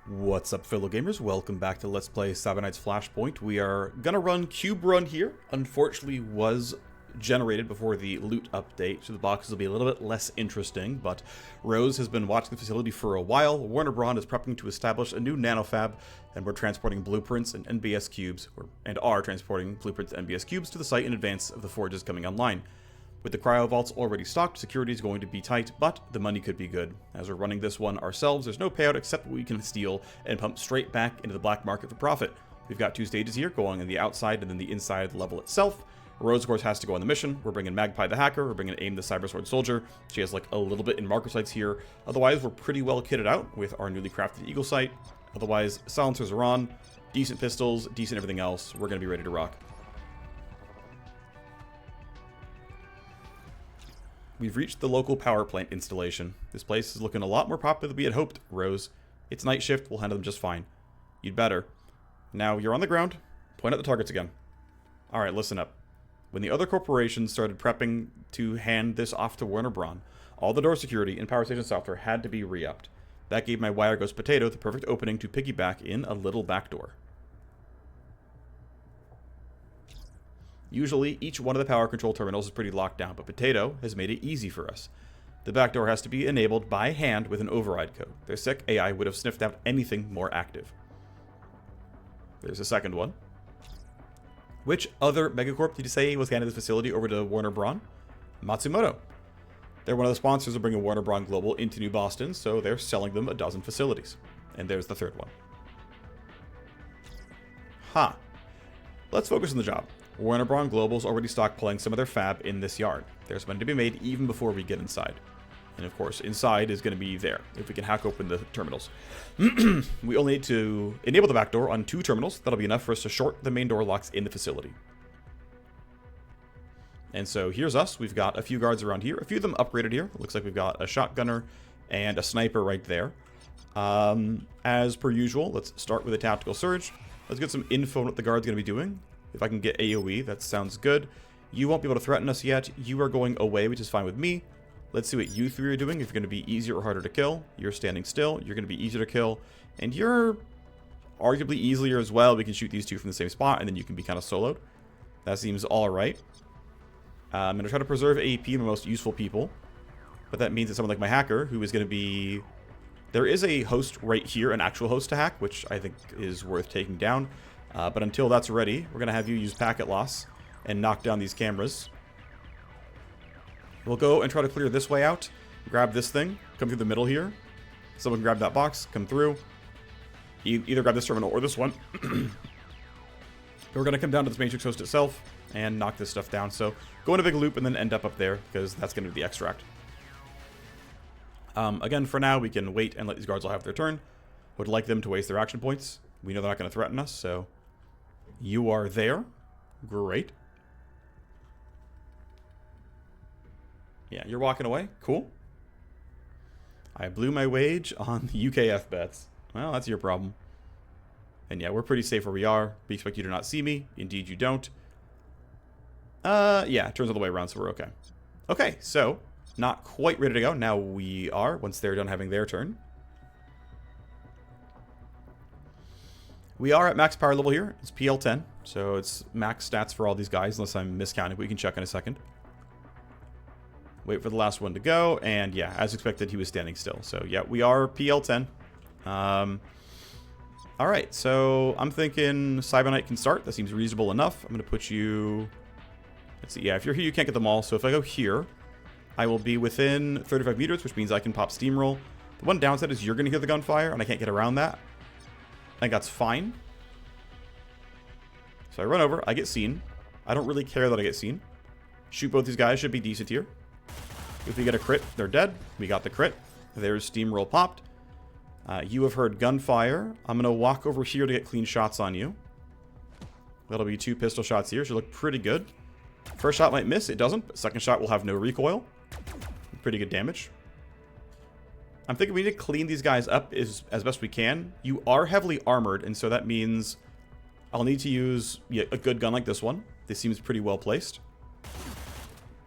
What's up, fellow gamers? Welcome back to Let's Play Night's Flashpoint. We are gonna run Cube Run here. Unfortunately, was generated before the loot update, so the boxes will be a little bit less interesting, but Rose has been watching the facility for a while. Warner Braun is prepping to establish a new nanofab, and we're transporting blueprints and NBS cubes, and are transporting blueprints and NBS cubes to the site in advance of the forges coming online. With the cryo vaults already stocked, security is going to be tight, but the money could be good. As we're running this one ourselves, there's no payout except what we can steal and pump straight back into the black market for profit. We've got two stages here, going on the outside and then the inside level itself. Rose, of course, has to go on the mission. We're bringing Magpie the Hacker, we're bringing Aim the Cybersword Soldier. She has like a little bit in marker sights here. Otherwise, we're pretty well kitted out with our newly crafted Eagle Sight. Otherwise, silencers are on, decent pistols, decent everything else. We're going to be ready to rock. We've reached the local power plant installation. This place is looking a lot more popular than we had hoped, Rose. It's night shift, we'll handle them just fine. You'd better. Now, you're on the ground. Point out the targets again. Alright, listen up. When the other corporations started prepping to hand this off to Warner Braun, all the door security and power station software had to be re-upped. That gave my wire ghost Potato the perfect opening to piggyback in a little backdoor. Usually, each one of the power control terminals is pretty locked down, but Potato has made it easy for us. The backdoor has to be enabled by hand with an override code. Their sick AI would have sniffed out anything more active. There's a second one. Which other megacorp did you say was handed the facility over to Warner Braun? Matsumoto. They're one of the sponsors of bringing Warner Braun Global into New Boston, so they're selling them a dozen facilities. And there's the third one. Ha. Let's focus on the job. Warner Braun Global's already stockpiling some of their fab in this yard. There's money to be made even before we get inside. And of course, inside is going to be there, if we can hack open the terminals. We only need to enable the back door on 2 terminals. That'll be enough for us to short the main door locks in the facility. And so here's us. We've got a few guards around here. A few of them upgraded here. Looks like we've got a shotgunner and a sniper right there. As per usual, let's start with a tactical surge. Let's get some info on what the guard's going to be doing. If I can get AoE, that sounds good. You won't be able to threaten us yet. You are going away, which is fine with me. Let's see what you 3 are doing. If you're going to be easier or harder to kill. You're standing still. You're going to be easier to kill. And you're arguably easier as well. We can shoot these 2 from the same spot, and then you can be kind of soloed. That seems alright. I'm going to try to preserve AP, my most useful people. But that means that someone like my hacker, who is going to be... There is a host right here, an actual host to hack, which I think is worth taking down. But until that's ready, we're going to have you use packet loss and knock down these cameras. We'll go and try to clear this way out. Grab this thing. Come through the middle here. Someone can grab that box. Come through. Either grab this terminal or this one. We're going to come down to this matrix host itself and knock this stuff down. So go in a big loop and then end up there, because that's going to be the extract. Again, for now, we can wait and let these guards all have their turn. Would like them to waste their action points. We know they're not going to threaten us, so... You are there. Great. Yeah, you're walking away. Cool. I blew my wage on the UKF bets. Well, that's your problem. And yeah, we're pretty safe where we are. We expect you to not see me. Indeed, you don't. Yeah, it turns all the way around, so we're okay. Okay, so, not quite ready to go. Now we are, once they're done having their turn. We are at max power level here. It's PL10, so it's max stats for all these guys, unless I'm miscounting. We can check in a second. Wait for the last one to go, and yeah, as expected, he was standing still. So yeah, we are PL10. Alright, so I'm thinking Cybernite can start. That seems reasonable enough. I'm going to put you... Let's see, yeah, if you're here, you can't get them all. So if I go here, I will be within 35 meters, which means I can pop Steamroll. The one downside is you're going to hear the gunfire, and I can't get around that. I think that's fine. So I run over, I get seen. I don't really care that I get seen. Shoot both these guys, should be decent here. If we get a crit, they're dead. We got the crit. There's Steamroll popped. You have heard gunfire. I'm going to walk over here to get clean shots on you. That'll be 2 pistol shots here. Should look pretty good. First shot might miss, it doesn't. But second shot will have no recoil. Pretty good damage. I'm thinking we need to clean these guys up as best we can. You are heavily armored, and so that means I'll need to use a good gun like this one. This seems pretty well placed.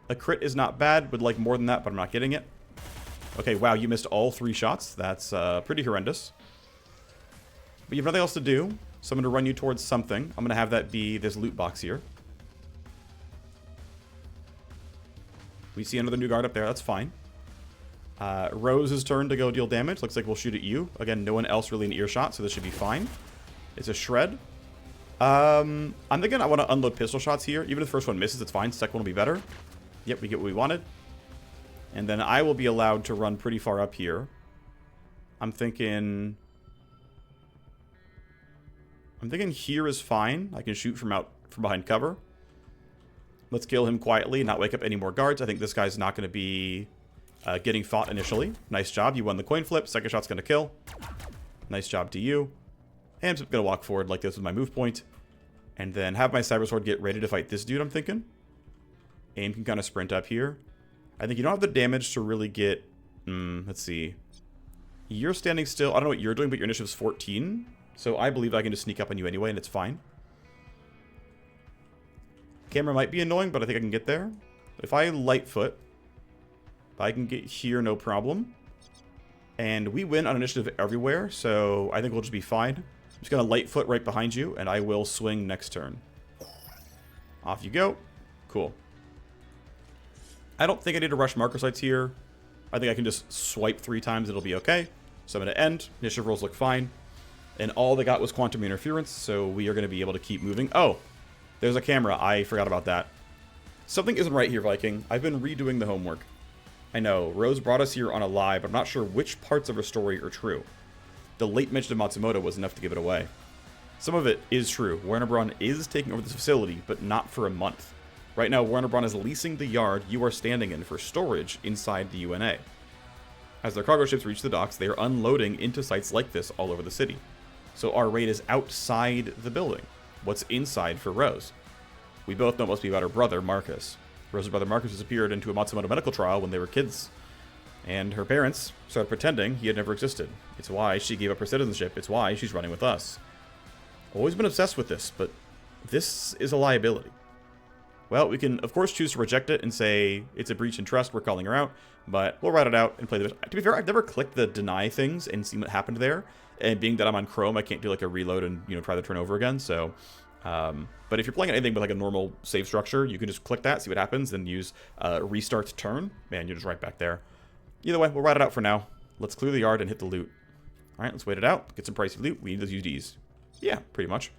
A crit is not bad. Would like more than that, but I'm not getting it. Okay, wow, you missed all 3 shots. That's pretty horrendous. But you have nothing else to do, so I'm going to run you towards something. I'm going to have that be this loot box here. We see another new guard up there. That's fine. Rose's turn to go deal damage. Looks like we'll shoot at you. Again, no one else really in earshot, so this should be fine. It's a shred. I'm thinking I want to unload pistol shots here. Even if the first one misses, it's fine. Second one will be better. Yep, we get what we wanted. And then I will be allowed to run pretty far up here. I'm thinking here is fine. I can shoot from behind cover. Let's kill him quietly, not wake up any more guards. I think this guy's not going to be getting fought initially. Nice job. You won the coin flip. Second shot's going to kill. Nice job to you. And I'm just going to walk forward like this with my move point. And then have my Cyber Sword get ready to fight this dude, I'm thinking. Aim can kind of sprint up here. I think you don't have the damage to really get... let's see. You're standing still. I don't know what you're doing, but your initiative's 14. So I believe I can just sneak up on you anyway, and it's fine. Camera might be annoying, but I think I can get there. If I Lightfoot, I can get here, no problem. And we win on initiative everywhere, so I think we'll just be fine. I'm just going to Lightfoot right behind you, and I will swing next turn. Off you go. Cool. I don't think I need to rush marker sites here. I think I can just swipe 3 times, it'll be okay. So I'm going to end. Initiative rolls look fine. And all they got was quantum interference, so we are going to be able to keep moving. Oh, there's a camera. I forgot about that. Something isn't right here, Viking. I've been redoing the homework. I know, Rose brought us here on a lie, but I'm not sure which parts of her story are true. The late mention of Matsumoto was enough to give it away. Some of it is true. Warner Bros. Is taking over this facility, but not for a month. Right now, Warner Bros. Is leasing the yard you are standing in for storage inside the UNA. As their cargo ships reach the docks, they are unloading into sites like this all over the city. So our raid is outside the building. What's inside for Rose? We both know it must be about her brother, Marcus. Rose's brother Marcus disappeared into a Matsumoto medical trial when they were kids. And her parents started pretending he had never existed. It's why she gave up her citizenship. It's why she's running with us. Always been obsessed with this, but this is a liability. Well, we can, of course, choose to reject it and say it's a breach in trust, we're calling her out, but we'll write it out and play the... To be fair, I've never clicked the deny things and seen what happened there, and being that I'm on Chrome, I can't do like a reload and, try to turn over again, so... but if you're playing anything with like a normal save structure, you can just click that, see what happens, then use restart turn. Man, you're just right back there. Either way, we'll write it out for now. Let's clear the yard and hit the loot. Alright, let's wait it out. Get some pricey loot. We need those UDs. Yeah, pretty much.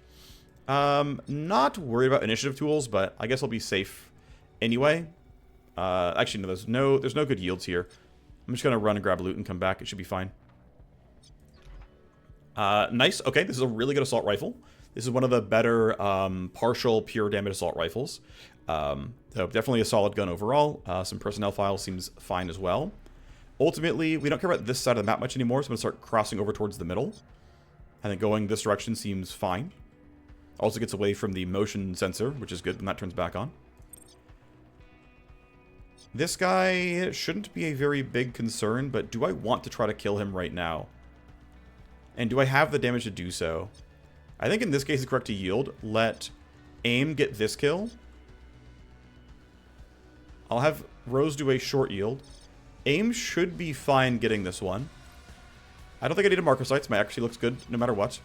Not worried about initiative tools, but I guess I'll be safe anyway. Actually, no, there's no good yields here. I'm just gonna run and grab loot and come back. It should be fine. Nice. Okay, this is a really good assault rifle. This is one of the better partial pure damage assault rifles. So definitely a solid gun overall. Some personnel files seems fine as well. Ultimately, we don't care about this side of the map much anymore, so I'm going to start crossing over towards the middle. I think going this direction seems fine. Also gets away from the motion sensor, which is good when that turns back on. This guy shouldn't be a very big concern, but do I want to try to kill him right now? And do I have the damage to do so? I think in this case it's correct to yield. Let aim get this kill. I'll have Rose do a short yield. Aim should be fine getting this one. I don't think I need a marker sights. My accuracy looks good no matter what.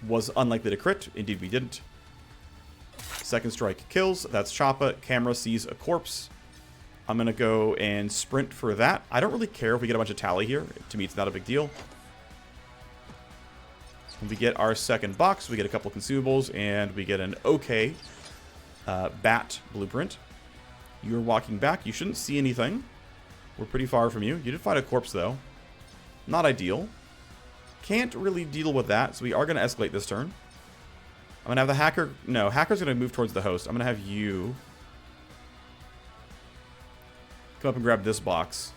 Was unlikely to crit. Indeed we didn't. Second strike kills. That's Choppa. Camera sees a corpse. I'm going to go and sprint for that. I don't really care if we get a bunch of tally here. To me, it's not a big deal. When we get our second box, we get a couple consumables, and we get an okay bat blueprint. You're walking back. You shouldn't see anything. We're pretty far from you. You did find a corpse, though. Not ideal. Can't really deal with that, so we are going to escalate this turn. I'm going to have the hacker... No, hacker's going to move towards the host. I'm going to have you come up and grab this box.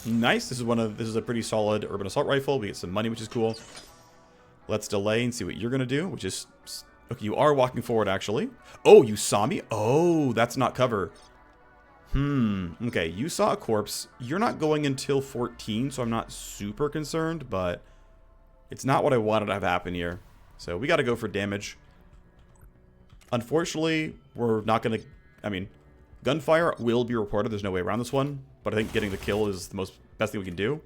Nice. This is a pretty solid urban assault rifle. We get some money, which is cool. Let's delay and see what you're going to do, which is... Okay, you are walking forward, actually. Oh, you saw me? Oh, that's not cover. Okay, you saw a corpse. You're not going until 14, so I'm not super concerned, but it's not what I wanted to have happen here. So we got to go for damage. Unfortunately, we're not going to... I mean, gunfire will be reported. There's no way around this one, but I think getting the kill is the best thing we can do.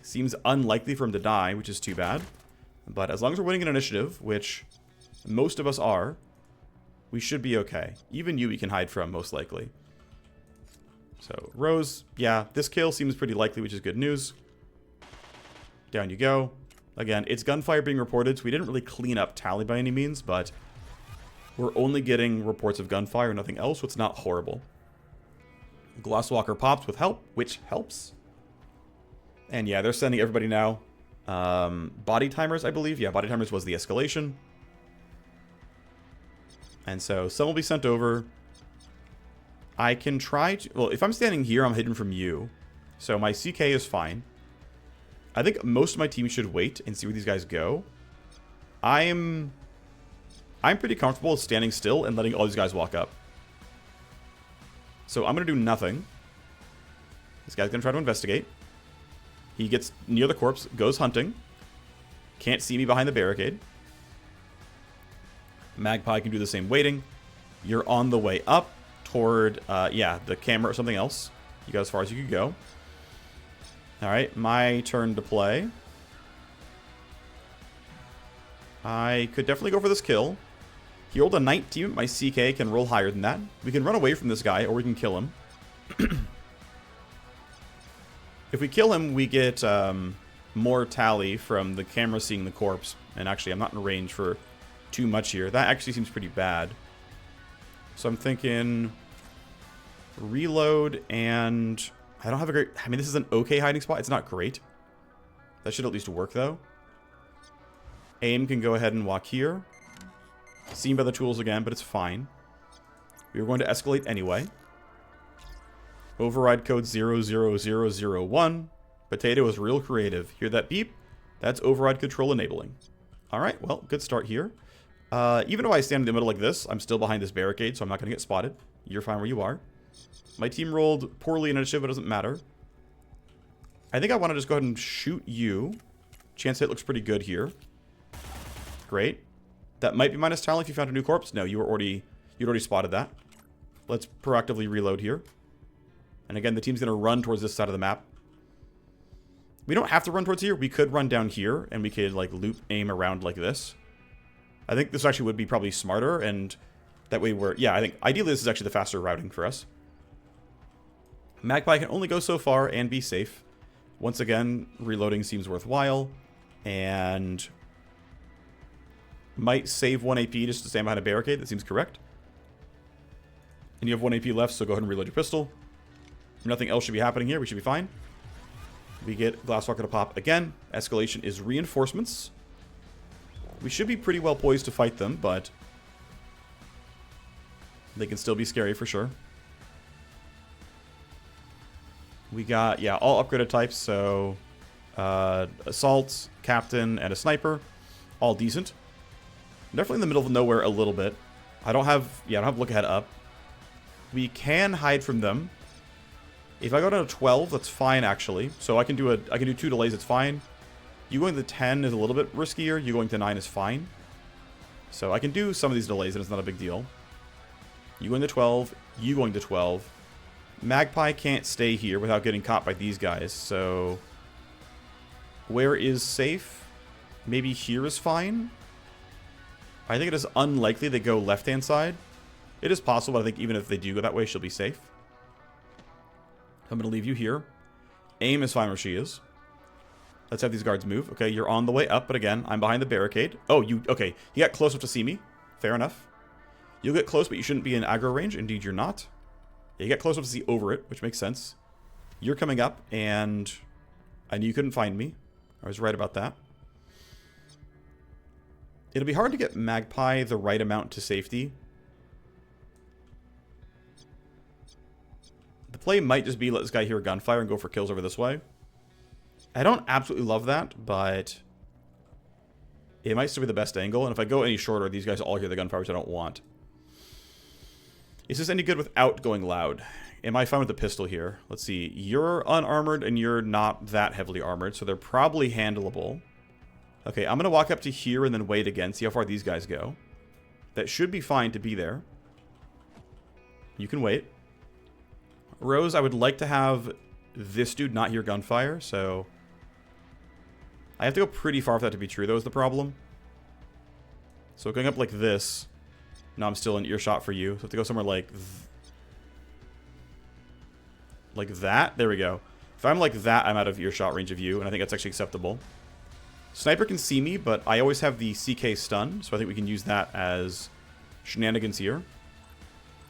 Seems unlikely for him to die, which is too bad. But as long as we're winning an initiative, which most of us are, we should be okay. Even you we can hide from, most likely. So, Rose, yeah, this kill seems pretty likely, which is good news. Down you go. Again, it's gunfire being reported, so we didn't really clean up tally by any means, but we're only getting reports of gunfire, nothing else, so it's not horrible. Glasswalker pops with help, which helps. And yeah, they're sending everybody now. Body timers, I believe. Yeah, body timers was the escalation. And so some will be sent over. I can try to... Well, if I'm standing here, I'm hidden from you. So my CK is fine. I think most of my team should wait and see where these guys go. I'm pretty comfortable standing still and letting all these guys walk up. So I'm going to do nothing. This guy's going to try to investigate. He gets near the corpse, goes hunting. Can't see me behind the barricade. Magpie can do the same waiting. You're on the way up toward, yeah, the camera or something else. You got as far as you could go. Alright, my turn to play. I could definitely go for this kill. He rolled a 19. My CK can roll higher than that. We can run away from this guy, or we can kill him. If we kill him, we get more tally from the camera seeing the corpse. And actually, I'm not in range for too much here. That actually seems pretty bad. So I'm thinking reload, and I don't have a great... I mean, this is an okay hiding spot. It's not great. That should at least work, though. Aim can go ahead and walk here. Seen by the tools again, but it's fine. We were going to escalate anyway. Override code 00001. Potato is real creative. Hear that beep? That's override control enabling. Alright, well, good start here. Even though I stand in the middle like this, I'm still behind this barricade, so I'm not going to get spotted. You're fine where you are. My team rolled poorly in initiative, but it doesn't matter. I think I want to just go ahead and shoot you. Chance hit looks pretty good here. Great. That might be minus talent if you found a new corpse. No, you'd already spotted that. Let's proactively reload here. And again, the team's going to run towards this side of the map. We don't have to run towards here. We could run down here, and we could, like, loop aim around like this. I think this actually would be probably smarter, and that way we're... Yeah, I think ideally this is actually the faster routing for us. Magpie can only go so far and be safe. Once again, reloading seems worthwhile, and might save 1 AP just to stand behind a barricade. That seems correct. And you have 1 AP left, so go ahead and reload your pistol. Nothing else should be happening here. We should be fine. We get Glasswalker to pop again. Escalation is reinforcements. We should be pretty well poised to fight them, but they can still be scary for sure. We got, yeah, all upgraded types, so assault, captain, and a sniper. All decent. Definitely in the middle of nowhere a little bit. I don't have look ahead up. We can hide from them. If I go down to 12, that's fine actually. So I can do 2 delays, it's fine. You going to 10 is a little bit riskier. You going to 9 is fine. So I can do some of these delays and it's not a big deal. You going to 12, you going to 12. Magpie can't stay here without getting caught by these guys, so where is safe? Maybe here is fine. I think it is unlikely they go left-hand side. It is possible, but I think even if they do go that way, she'll be safe. I'm going to leave you here. Aim is fine where she is. Let's have these guards move. Okay, you're on the way up, but again, I'm behind the barricade. Oh, okay. You got close enough to see me. Fair enough. You'll get close, but you shouldn't be in aggro range. Indeed, you're not. Yeah, you get close enough to see over it, which makes sense. You're coming up, and I knew you couldn't find me. I was right about that. It'll be hard to get Magpie the right amount to safety. The play might just be let this guy hear gunfire and go for kills over this way. I don't absolutely love that, but it might still be the best angle. And if I go any shorter, these guys all hear the gunfire, which I don't want. Is this any good without going loud? Am I fine with the pistol here? Let's see. You're unarmored and you're not that heavily armored, so they're probably handleable. Okay, I'm going to walk up to here and then wait again, see how far these guys go. That should be fine to be there. You can wait. Rose, I would like to have this dude not hear gunfire, so... I have to go pretty far for that to be true, though, is the problem. So going up like this... Now I'm still in earshot for you. So I have to go somewhere like... Like that? There we go. If I'm like that, I'm out of earshot range of you, and I think that's actually acceptable. Sniper can see me, but I always have the CK stun, so I think we can use that as shenanigans here.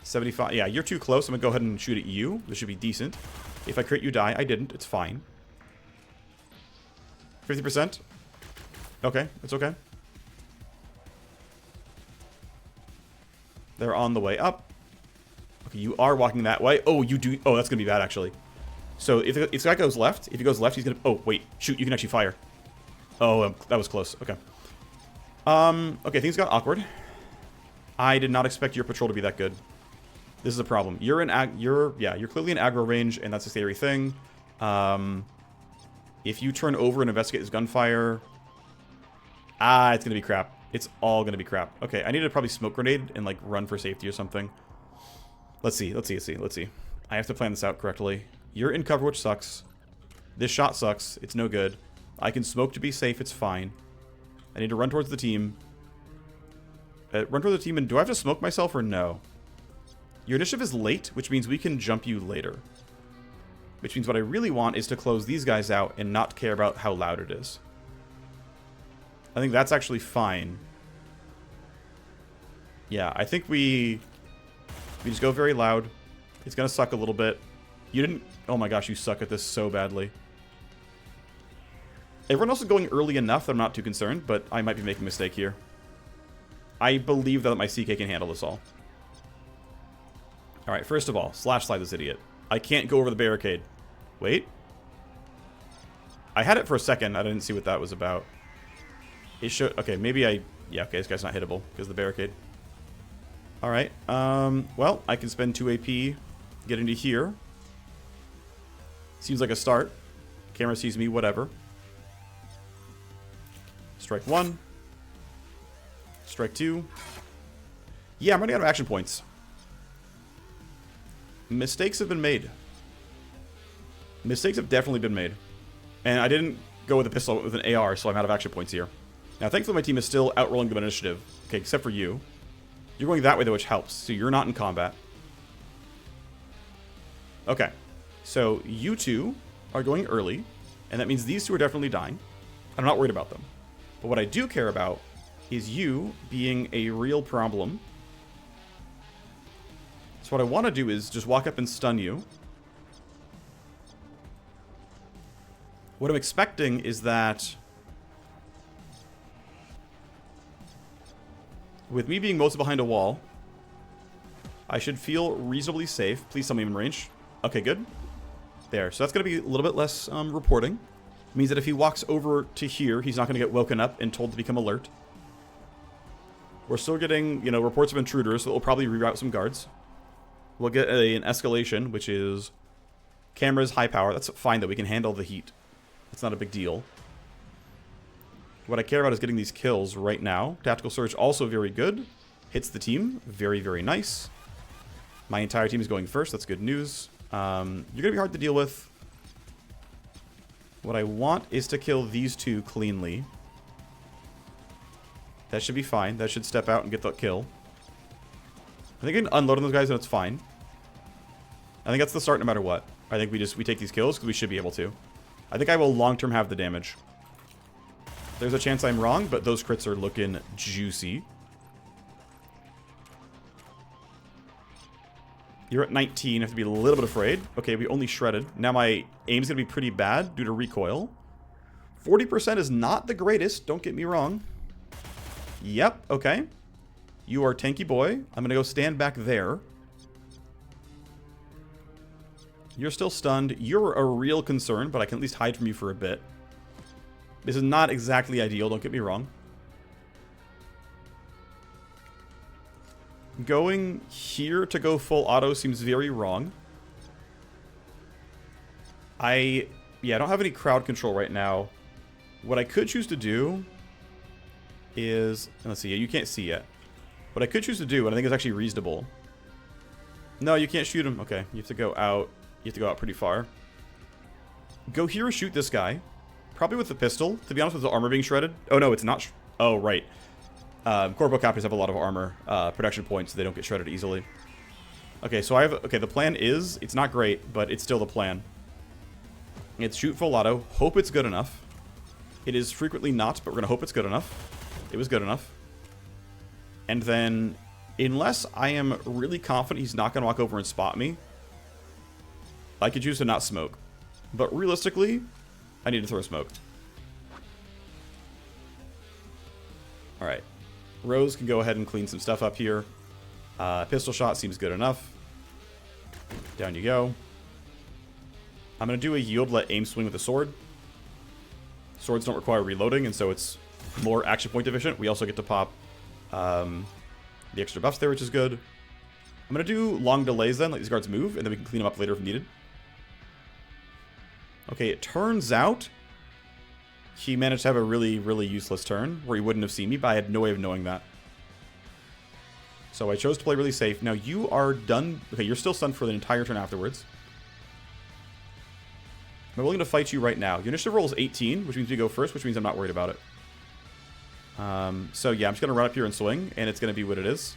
75. Yeah, you're too close. I'm going to go ahead and shoot at you. This should be decent. If I crit, you die. I didn't. It's fine. 50%. Okay, it's okay. They're on the way up. Okay, you are walking that way. Oh, you do. Oh, that's going to be bad, actually. So if this guy goes left, if he goes left, he's going to... Oh, wait. Shoot, you can actually fire. Oh, that was close. Okay. Okay, things got awkward. I did not expect your patrol to be that good. This is a problem. You're clearly in aggro range, and that's a scary thing. If you turn over and investigate his gunfire... it's going to be crap. It's all going to be crap. Okay, I need to probably smoke grenade and, like, run for safety or something. Let's see. I have to plan this out correctly. You're in cover, which sucks. This shot sucks. It's no good. I can smoke to be safe. It's fine. I need to run towards the team. Run towards the team, and do I have to smoke myself or no? Your initiative is late, which means we can jump you later. Which means what I really want is to close these guys out and not care about how loud it is. I think that's actually fine. Yeah, I think we just go very loud. It's going to suck a little bit. You didn't... Oh my gosh, you suck at this so badly. Everyone else is going early enough that I'm not too concerned, but I might be making a mistake here. I believe that my CK can handle this all. Alright, first of all, slash slide this idiot. I can't go over the barricade. Wait. I had it for a second. I didn't see what that was about. It should... Okay, maybe I... Yeah, okay, this guy's not hittable because of the barricade. Alright, well, I can spend 2 AP, get into here. Seems like a start. Camera sees me, whatever. Strike 1. Strike 2. Yeah, I'm running out of action points. Mistakes have been made. Mistakes have definitely been made. And I didn't go with a pistol with an AR, so I'm out of action points here. Now, thankfully, my team is still outrolling them in initiative. Okay, except for you. You're going that way, though, which helps. So you're not in combat. Okay. So you two are going early, and that means these two are definitely dying. I'm not worried about them. But what I do care about is you being a real problem. So what I want to do is just walk up and stun you. What I'm expecting is that with me being mostly behind a wall, I should feel reasonably safe. Please tell me I'm in range. Okay, good. There. So that's going to be a little bit less reporting. It means that if he walks over to here, he's not going to get woken up and told to become alert. We're still getting, you know, reports of intruders, so we'll probably reroute some guards. We'll get an escalation, which is cameras, high power. That's fine, though. We can handle the heat. It's not a big deal. What I care about is getting these kills right now. Tactical Surge, also very good. Hits the team. Very, very nice. My entire team is going first. That's good news. You're going to be hard to deal with. What I want is to kill these two cleanly. That should be fine. That should step out and get the kill. I think I can unload on those guys and it's fine. I think that's the start no matter what. I think we take these kills because we should be able to. I think I will long-term have the damage. There's a chance I'm wrong, but those crits are looking juicy. You're at 19. I have to be a little bit afraid. Okay, we only shredded. Now my aim's going to be pretty bad due to recoil. 40% is not the greatest. Don't get me wrong. Yep, okay. You are tanky boy. I'm going to go stand back there. You're still stunned. You're a real concern, but I can at least hide from you for a bit. This is not exactly ideal, don't get me wrong. Going here to go full auto seems very wrong. Yeah, I don't have any crowd control right now. What I could choose to do is... Let's see, you can't see yet. What I could choose to do, and I think it's actually reasonable... No, you can't shoot him. Okay, you have to go out. You have to go out pretty far. Go here, shoot this guy. Probably with the pistol. To be honest, with the armor being shredded. Oh, no, it's not. Oh, right. Corpo captors have a lot of armor protection points, so they don't get shredded easily. Okay, so I have... Okay, the plan is... It's not great, but it's still the plan. It's shoot full auto. Hope it's good enough. It is frequently not, but we're going to hope it's good enough. It was good enough. And then, unless I am really confident he's not going to walk over and spot me, I could choose to not smoke. But realistically, I need to throw smoke. Alright. Rose can go ahead and clean some stuff up here. Pistol shot seems good enough. Down you go. I'm going to do a yield, let aim swing with the sword. Swords don't require reloading, and so it's more action point efficient. We also get to pop the extra buffs there, which is good. I'm going to do long delays then, let these guards move, and then we can clean them up later if needed. Okay, it turns out he managed to have a really, really useless turn where he wouldn't have seen me, but I had no way of knowing that. So I chose to play really safe. Now you are done. Okay, you're still stunned for the entire turn afterwards. I'm willing to fight you right now. Your initiative roll is 18, which means we go first, which means I'm not worried about it. So yeah, I'm just going to run up here and swing, and it's going to be what it is.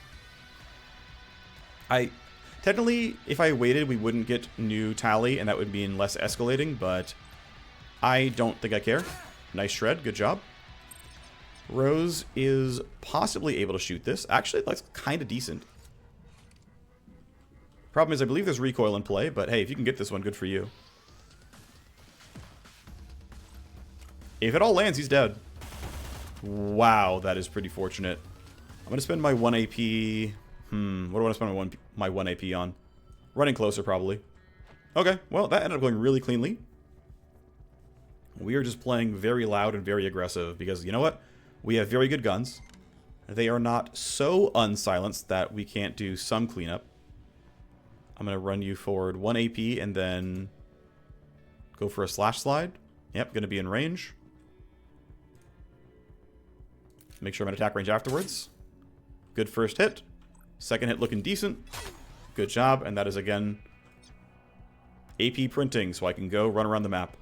Technically, if I waited, we wouldn't get new tally, and that would mean less escalating, but I don't think I care. Nice shred. Good job. Rose is possibly able to shoot this. Actually, that's kind of decent. Problem is, I believe there's recoil in play, but hey, if you can get this one, good for you. If it all lands, he's dead. Wow, that is pretty fortunate. I'm going to spend my 1 AP... What do I want to spend my 1 AP on? Running closer, probably. Okay, well, that ended up going really cleanly. We are just playing very loud and very aggressive because, you know what? We have very good guns. They are not so unsilenced that we can't do some cleanup. I'm going to run you forward 1 AP and then go for a slash slide. Yep, going to be in range. Make sure I'm in attack range afterwards. Good first hit. Second hit looking decent. Good job. And that is, again, AP printing, so I can go run around the map.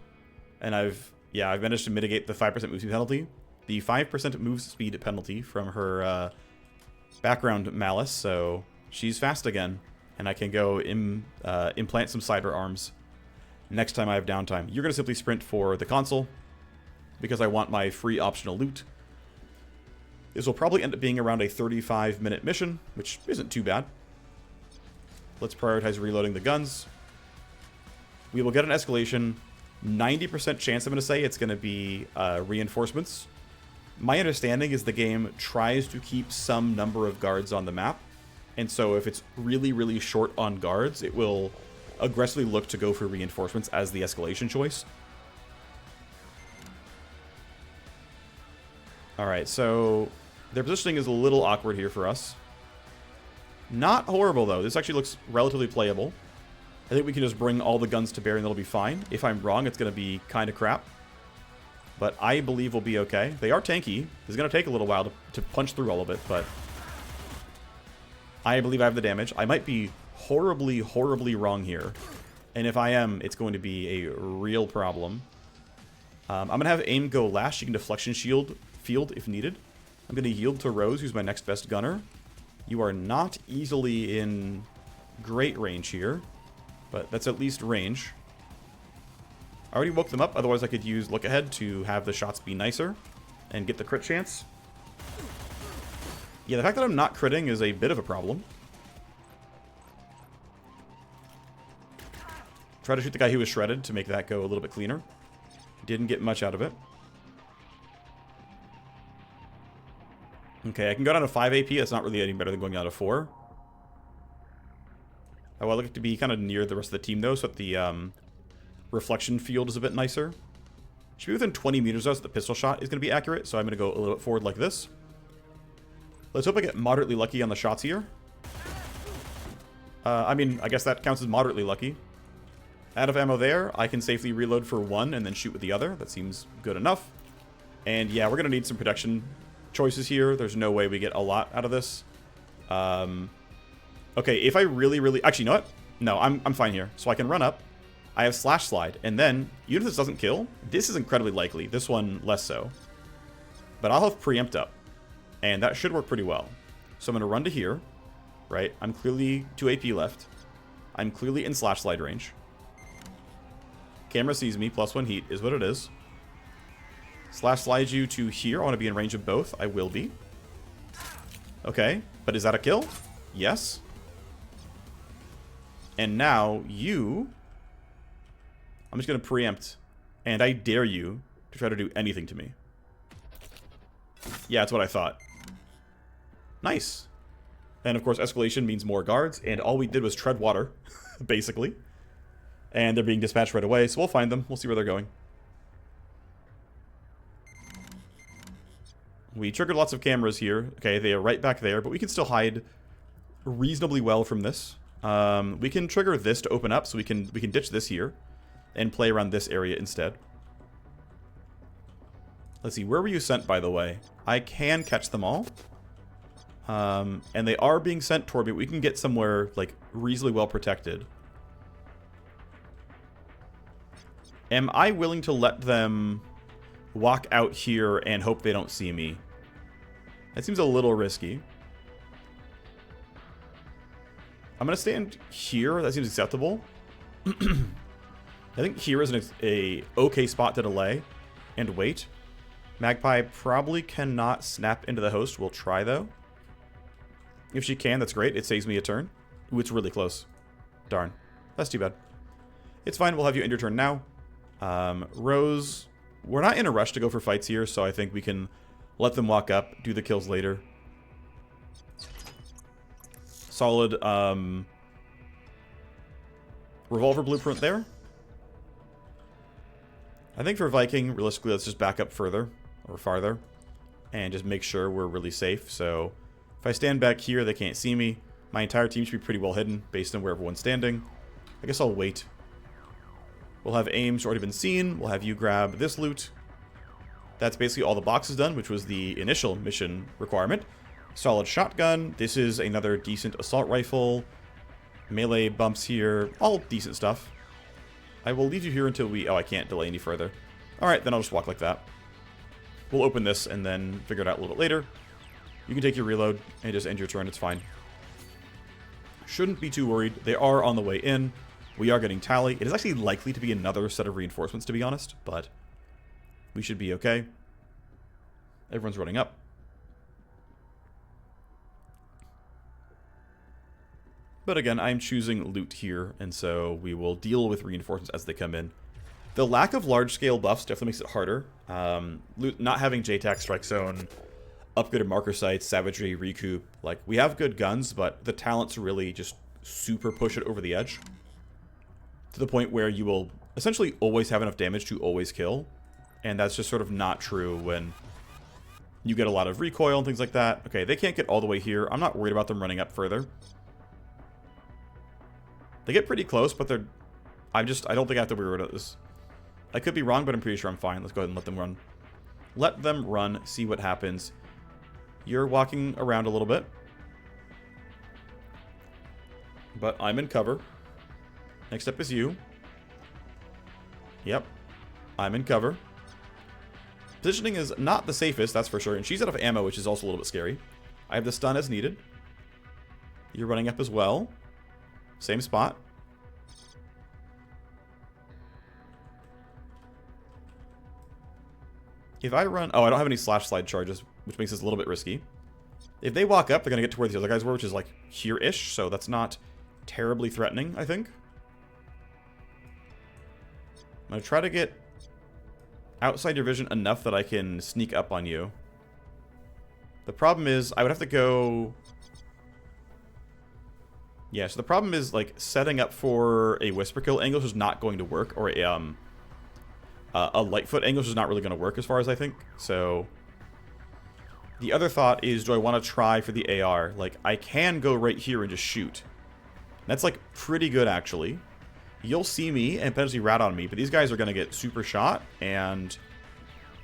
And I've managed to mitigate the 5% move speed penalty. The 5% move speed penalty from her background malice, so she's fast again. And I can go implant some cyber arms next time I have downtime. You're going to simply sprint for the console because I want my free optional loot. This will probably end up being around a 35-minute mission, which isn't too bad. Let's prioritize reloading the guns. We will get an escalation. 90% chance, I'm going to say, it's going to be reinforcements. My understanding is the game tries to keep some number of guards on the map. And so if it's really, really short on guards, it will aggressively look to go for reinforcements as the escalation choice. Alright, so their positioning is a little awkward here for us. Not horrible, though. This actually looks relatively playable. I think we can just bring all the guns to bear and it'll be fine. If I'm wrong, it's going to be kind of crap. But I believe we'll be okay. They are tanky. It's going to take a little while to punch through all of it, but I believe I have the damage. I might be horribly, horribly wrong here. And if I am, it's going to be a real problem. I'm going to have aim go last. She can deflection shield field if needed. I'm going to yield to Rose, who's my next best gunner. You are not easily in great range here, but that's at least range. I already woke them up, otherwise I could use look ahead to have the shots be nicer and get the crit chance. Yeah, the fact that I'm not critting is a bit of a problem. Try to shoot the guy who was shredded to make that go a little bit cleaner. Didn't get much out of it. Okay, I can go down to 5 AP. That's not really any better than going down to 4. Oh, I look to be kind of near the rest of the team, though, so that the reflection field is a bit nicer. Should be within 20 meters of us. The pistol shot is going to be accurate, so I'm going to go a little bit forward like this. Let's hope I get moderately lucky on the shots here. I mean, I guess that counts as moderately lucky. Out of ammo there, I can safely reload for 1 and then shoot with the other. That seems good enough. And yeah, we're going to need some protection choices here. There's no way we get a lot out of this. Okay, if I really... Actually, you know what? No, I'm fine here. So I can run up. I have Slash Slide, and then, even if this doesn't kill, this is incredibly likely. This one, less so. But I'll have Preempt up, and that should work pretty well. So I'm going to run to here, right? I'm clearly 2 AP left. I'm clearly in Slash Slide range. Camera sees me, +1 heat is what it is. Slash Slide you to here. I want to be in range of both. I will be. Okay, but is that a kill? Yes. And now you... I'm just going to preempt, and I dare you to try to do anything to me. Yeah, that's what I thought. Nice. And of course, escalation means more guards, and all we did was tread water, basically. And they're being dispatched right away, so we'll find them. We'll see where they're going. We triggered lots of cameras here. Okay, they are right back there, but we can still hide reasonably well from this. We can trigger this to open up, so we can ditch this here and play around this area instead. Let's see, where were you sent, by the way? I can catch them all. And they are being sent toward me. We can get somewhere, like, reasonably well protected. Am I willing to let them walk out here and hope they don't see me? That seems a little risky. I'm going to stand here. That seems acceptable. I think here is a okay spot to delay and wait. Magpie probably cannot snap into the host. We'll try, though. If she can, that's great. It saves me a turn. Ooh, it's really close. Darn. That's too bad. It's fine. We'll have you end your turn now. Rose, we're not in a rush to go for fights here, so I think we can let them walk up, do the kills later. Solid revolver blueprint there. I think for Viking, realistically, let's just back up further or farther and just make sure we're really safe. So if I stand back here, they can't see me. My entire team should be pretty well hidden based on where everyone's standing. I guess I'll wait. We'll have aims already been seen. We'll have you grab this loot. That's basically all the boxes done, which was the initial mission requirement. Solid shotgun. This is another decent assault rifle. Melee bumps here. All decent stuff. I will leave you here until we... Oh, I can't delay any further. Alright, then I'll just walk like that. We'll open this and then figure it out a little bit later. You can take your reload and just end your turn. It's fine. Shouldn't be too worried. They are on the way in. We are getting tally. It is actually likely to be another set of reinforcements, to be honest, but we should be okay. Everyone's running up. But again, I'm choosing loot here, and so we will deal with reinforcements as they come in. The lack of large-scale buffs definitely makes it harder. Not having JTAC, Strike Zone, upgraded marker sights, Savagery, Recoup. Like, we have good guns, but the talents really just super push it over the edge. To the point where you will essentially always have enough damage to always kill. And that's just sort of not true when you get a lot of recoil and things like that. Okay, they can't get all the way here. I'm not worried about them running up further. They get pretty close, but they're... I don't think I have to worry about this. I could be wrong, but I'm pretty sure I'm fine. Let's go ahead and let them run. Let them run, see what happens. You're walking around a little bit. But I'm in cover. Next up is you. Yep. I'm in cover. Positioning is not the safest, that's for sure. And she's out of ammo, which is also a little bit scary. I have the stun as needed. You're running up as well. Same spot. If I run... Oh, I don't have any slash slide charges, which makes this a little bit risky. If they walk up, they're going to get to where the other guys were, which is like here-ish. So that's not terribly threatening, I think. I'm going to try to get outside your vision enough that I can sneak up on you. The problem is I would have to go... Yeah, so the problem is, like, setting up for a Whisper Kill angle is not going to work, or a Lightfoot angle is not really going to work as far as I think. So the other thought is, do I want to try for the AR? Like, I can go right here and just shoot. That's, like, pretty good, actually. You'll see me and potentially rat on me, but these guys are going to get super shot, and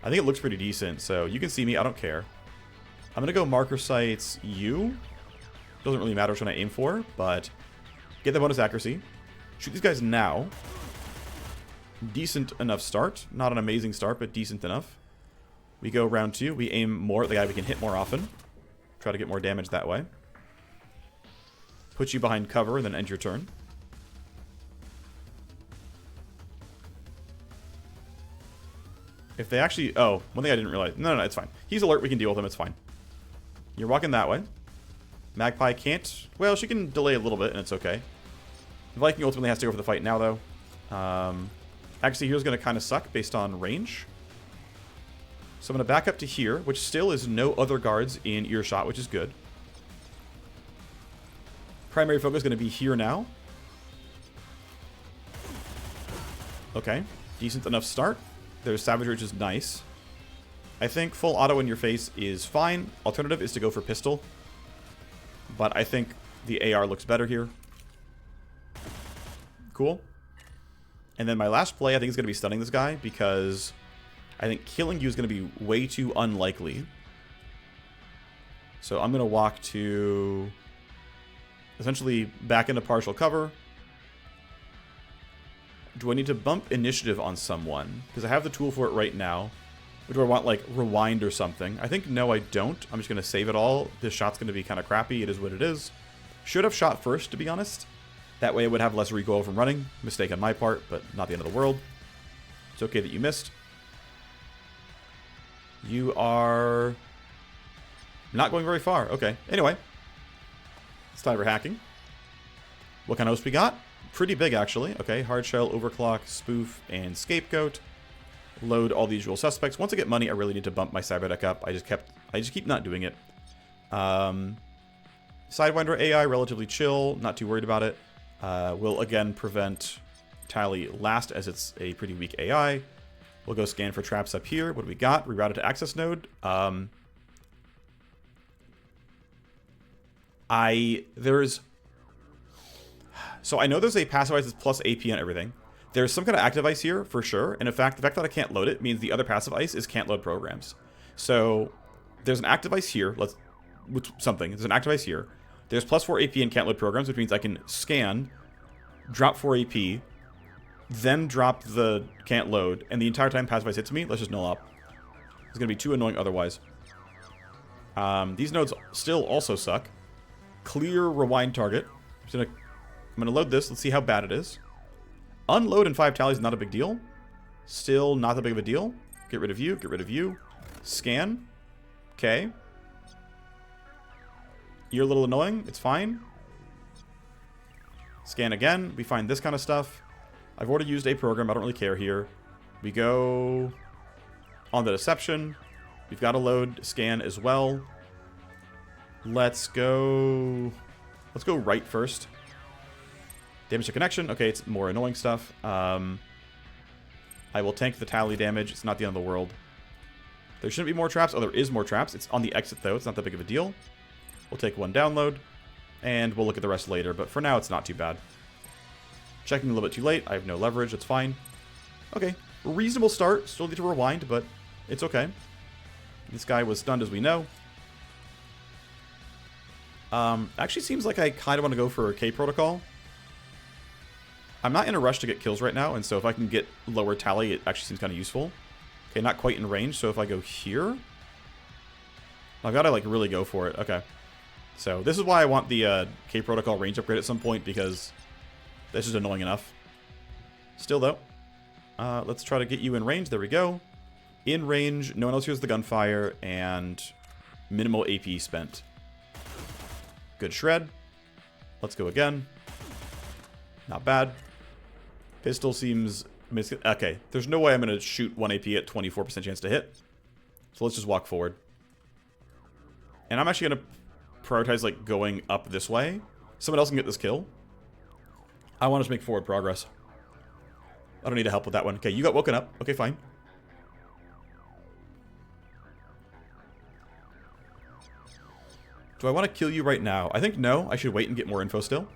I think it looks pretty decent. So you can see me. I don't care. I'm going to go marker sights you. Doesn't really matter which one I aim for, but get the bonus accuracy. Shoot these guys now. Decent enough start. Not an amazing start, but decent enough. We go round 2. We aim more at the guy we can hit more often. Try to get more damage that way. Put you behind cover, then end your turn. If they actually... Oh, one thing I didn't realize. No, it's fine. He's alert. We can deal with him. It's fine. You're walking that way. Magpie can't... Well, she can delay a little bit, and it's okay. The Viking ultimately has to go for the fight now, though. Actually, here's going to kind of suck based on range. So I'm going to back up to here, which still is no other guards in earshot, which is good. Primary focus is going to be here now. Okay. Decent enough start. There's Savagery, which is nice. I think full auto in your face is fine. Alternative is to go for pistol. But I think the AR looks better here. Cool. And then my last play, I think, is going to be stunning this guy, because I think killing you is going to be way too unlikely. So I'm going to walk to essentially back into partial cover. Do I need to bump initiative on someone? Because I have the tool for it right now. Or do I want, like, rewind or something? I think no, I don't. I'm just going to save it all. This shot's going to be kind of crappy. It is what it is. Should have shot first, to be honest. That way I would have less recoil from running. Mistake on my part, but not the end of the world. It's okay that you missed. You are not going very far. Okay. Anyway. It's time for hacking. What kind of host we got? Pretty big, actually. Okay. Hard shell, overclock, spoof, and scapegoat. Load all the usual suspects. Once I get money, I really need to bump my cyber deck up. I just keep not doing it. Sidewinder AI, relatively chill. Not too worried about it. Will again prevent Tally last, as it's a pretty weak AI. We'll go scan for traps up here. What do we got? Rerouted to access node. So I know there's a passive ice that's plus AP and everything. There's some kind of active ice here for sure. And in fact, the fact that I can't load it means the other passive ice is can't load programs. So there's an active ice here. There's an active ice here. There's plus 4 AP and can't load programs, which means I can scan, drop 4 AP, then drop the can't load, and the entire time passive ice hits me, let's just null up. It's going to be too annoying otherwise. These nodes still also suck. Clear rewind target. I'm going to load this. Let's see how bad it is. Unload in 5 tallies is not a big deal. Still not that big of a deal. Get rid of you. Get rid of you. Scan. Okay. You're a little annoying. It's fine. Scan again. We find this kind of stuff. I've already used a program. I don't really care here. We go on the deception. We've got to load scan as well. Let's go right first. Damage to connection. Okay, it's more annoying stuff. I will tank the tally damage. It's not the end of the world. There shouldn't be more traps. Oh, there is more traps. It's on the exit, though. It's not that big of a deal. We'll take one download, and we'll look at the rest later. But for now, it's not too bad. Checking a little bit too late. I have no leverage. It's fine. Okay. Reasonable start. Still need to rewind, but it's okay. This guy was stunned, as we know. Actually seems like I kind of want to go for a K protocol. I'm not in a rush to get kills right now, and so if I can get lower tally, it actually seems kind of useful. Okay, not quite in range, so if I go here... I've got to, like, really go for it. Okay. So, this is why I want the K protocol range upgrade at some point, because this is annoying enough. Still, though, let's try to get you in range. There we go. In range, no one else hears the gunfire, and minimal AP spent. Good shred. Let's go again. Not bad. Pistol seems... Okay, there's no way I'm going to shoot 1 AP at 24% chance to hit. So let's just walk forward. And I'm actually going to prioritize, like, going up this way. Someone else can get this kill. I want us to make forward progress. I don't need to help with that one. Okay, you got woken up. Okay, fine. Do I want to kill you right now? I think no. I should wait and get more info still.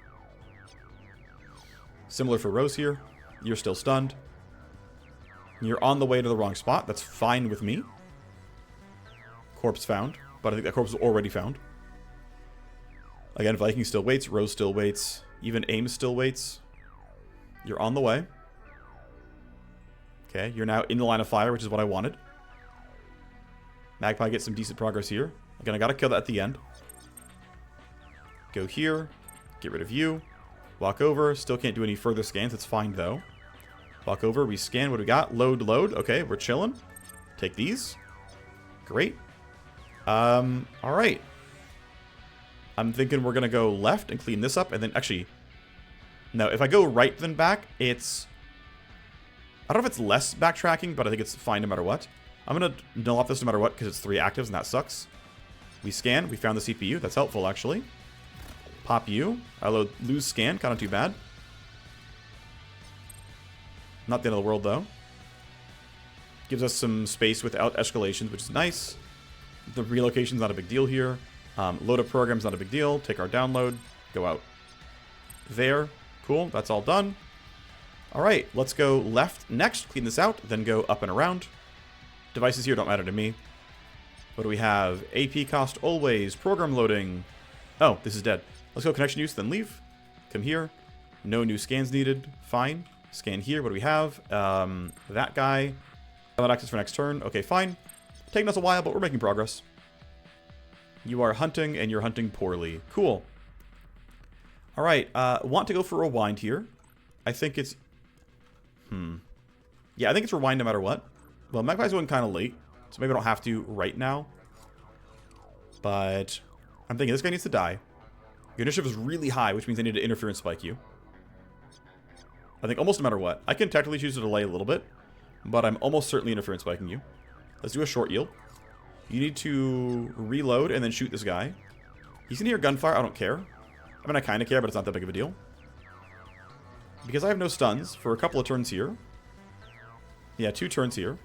Similar for Rose here. You're still stunned. You're on the way to the wrong spot. That's fine with me. Corpse found. But I think that corpse was already found. Again, Viking still waits. Rose still waits. Even Aim still waits. You're on the way. Okay, you're now in the line of fire, which is what I wanted. Magpie gets some decent progress here. Again, I gotta kill that at the end. Go here. Get rid of you. Walk over. Still can't do any further scans. It's fine, though. Walk over. We scan. What do we got? Load, load. Okay, we're chilling. Take these. Great. Alright. I'm thinking we're gonna go left and clean this up, and then actually... No, if I go right then back, it's... I don't know if it's less backtracking, but I think it's fine no matter what. I'm gonna null off this no matter what, because it's 3 actives, and that sucks. We scan. We found the CPU. That's helpful, actually. Pop you. I lose scan. Kind of too bad. Not the end of the world, though. Gives us some space without escalations, which is nice. The relocation's not a big deal here. Load up program's not a big deal. Take our download. Go out. There. Cool. That's all done. Alright, let's go left next. Clean this out. Then go up and around. Devices here don't matter to me. What do we have? AP cost always. Program loading. Oh, this is dead. Let's go connection use, then leave. Come here. No new scans needed. Fine. Scan here. What do we have? That guy. Not access for next turn. Okay, fine. Taking us a while, but we're making progress. You are hunting, and you're hunting poorly. Cool. Alright, want to go for rewind here. I think it's... Yeah, I think it's rewind no matter what. Well, Magpie's going kind of late, so maybe I don't have to right now. But I'm thinking this guy needs to die. Your initiative is really high, which means I need to interfere and spike you. I think almost no matter what. I can technically choose to delay a little bit, but I'm almost certainly interfering spiking you. Let's do a short yield. You need to reload and then shoot this guy. He's gonna hear gunfire. I don't care. I mean, I kind of care, but it's not that big of a deal. Because I have no stuns for a couple of turns here. Yeah, 2 turns here.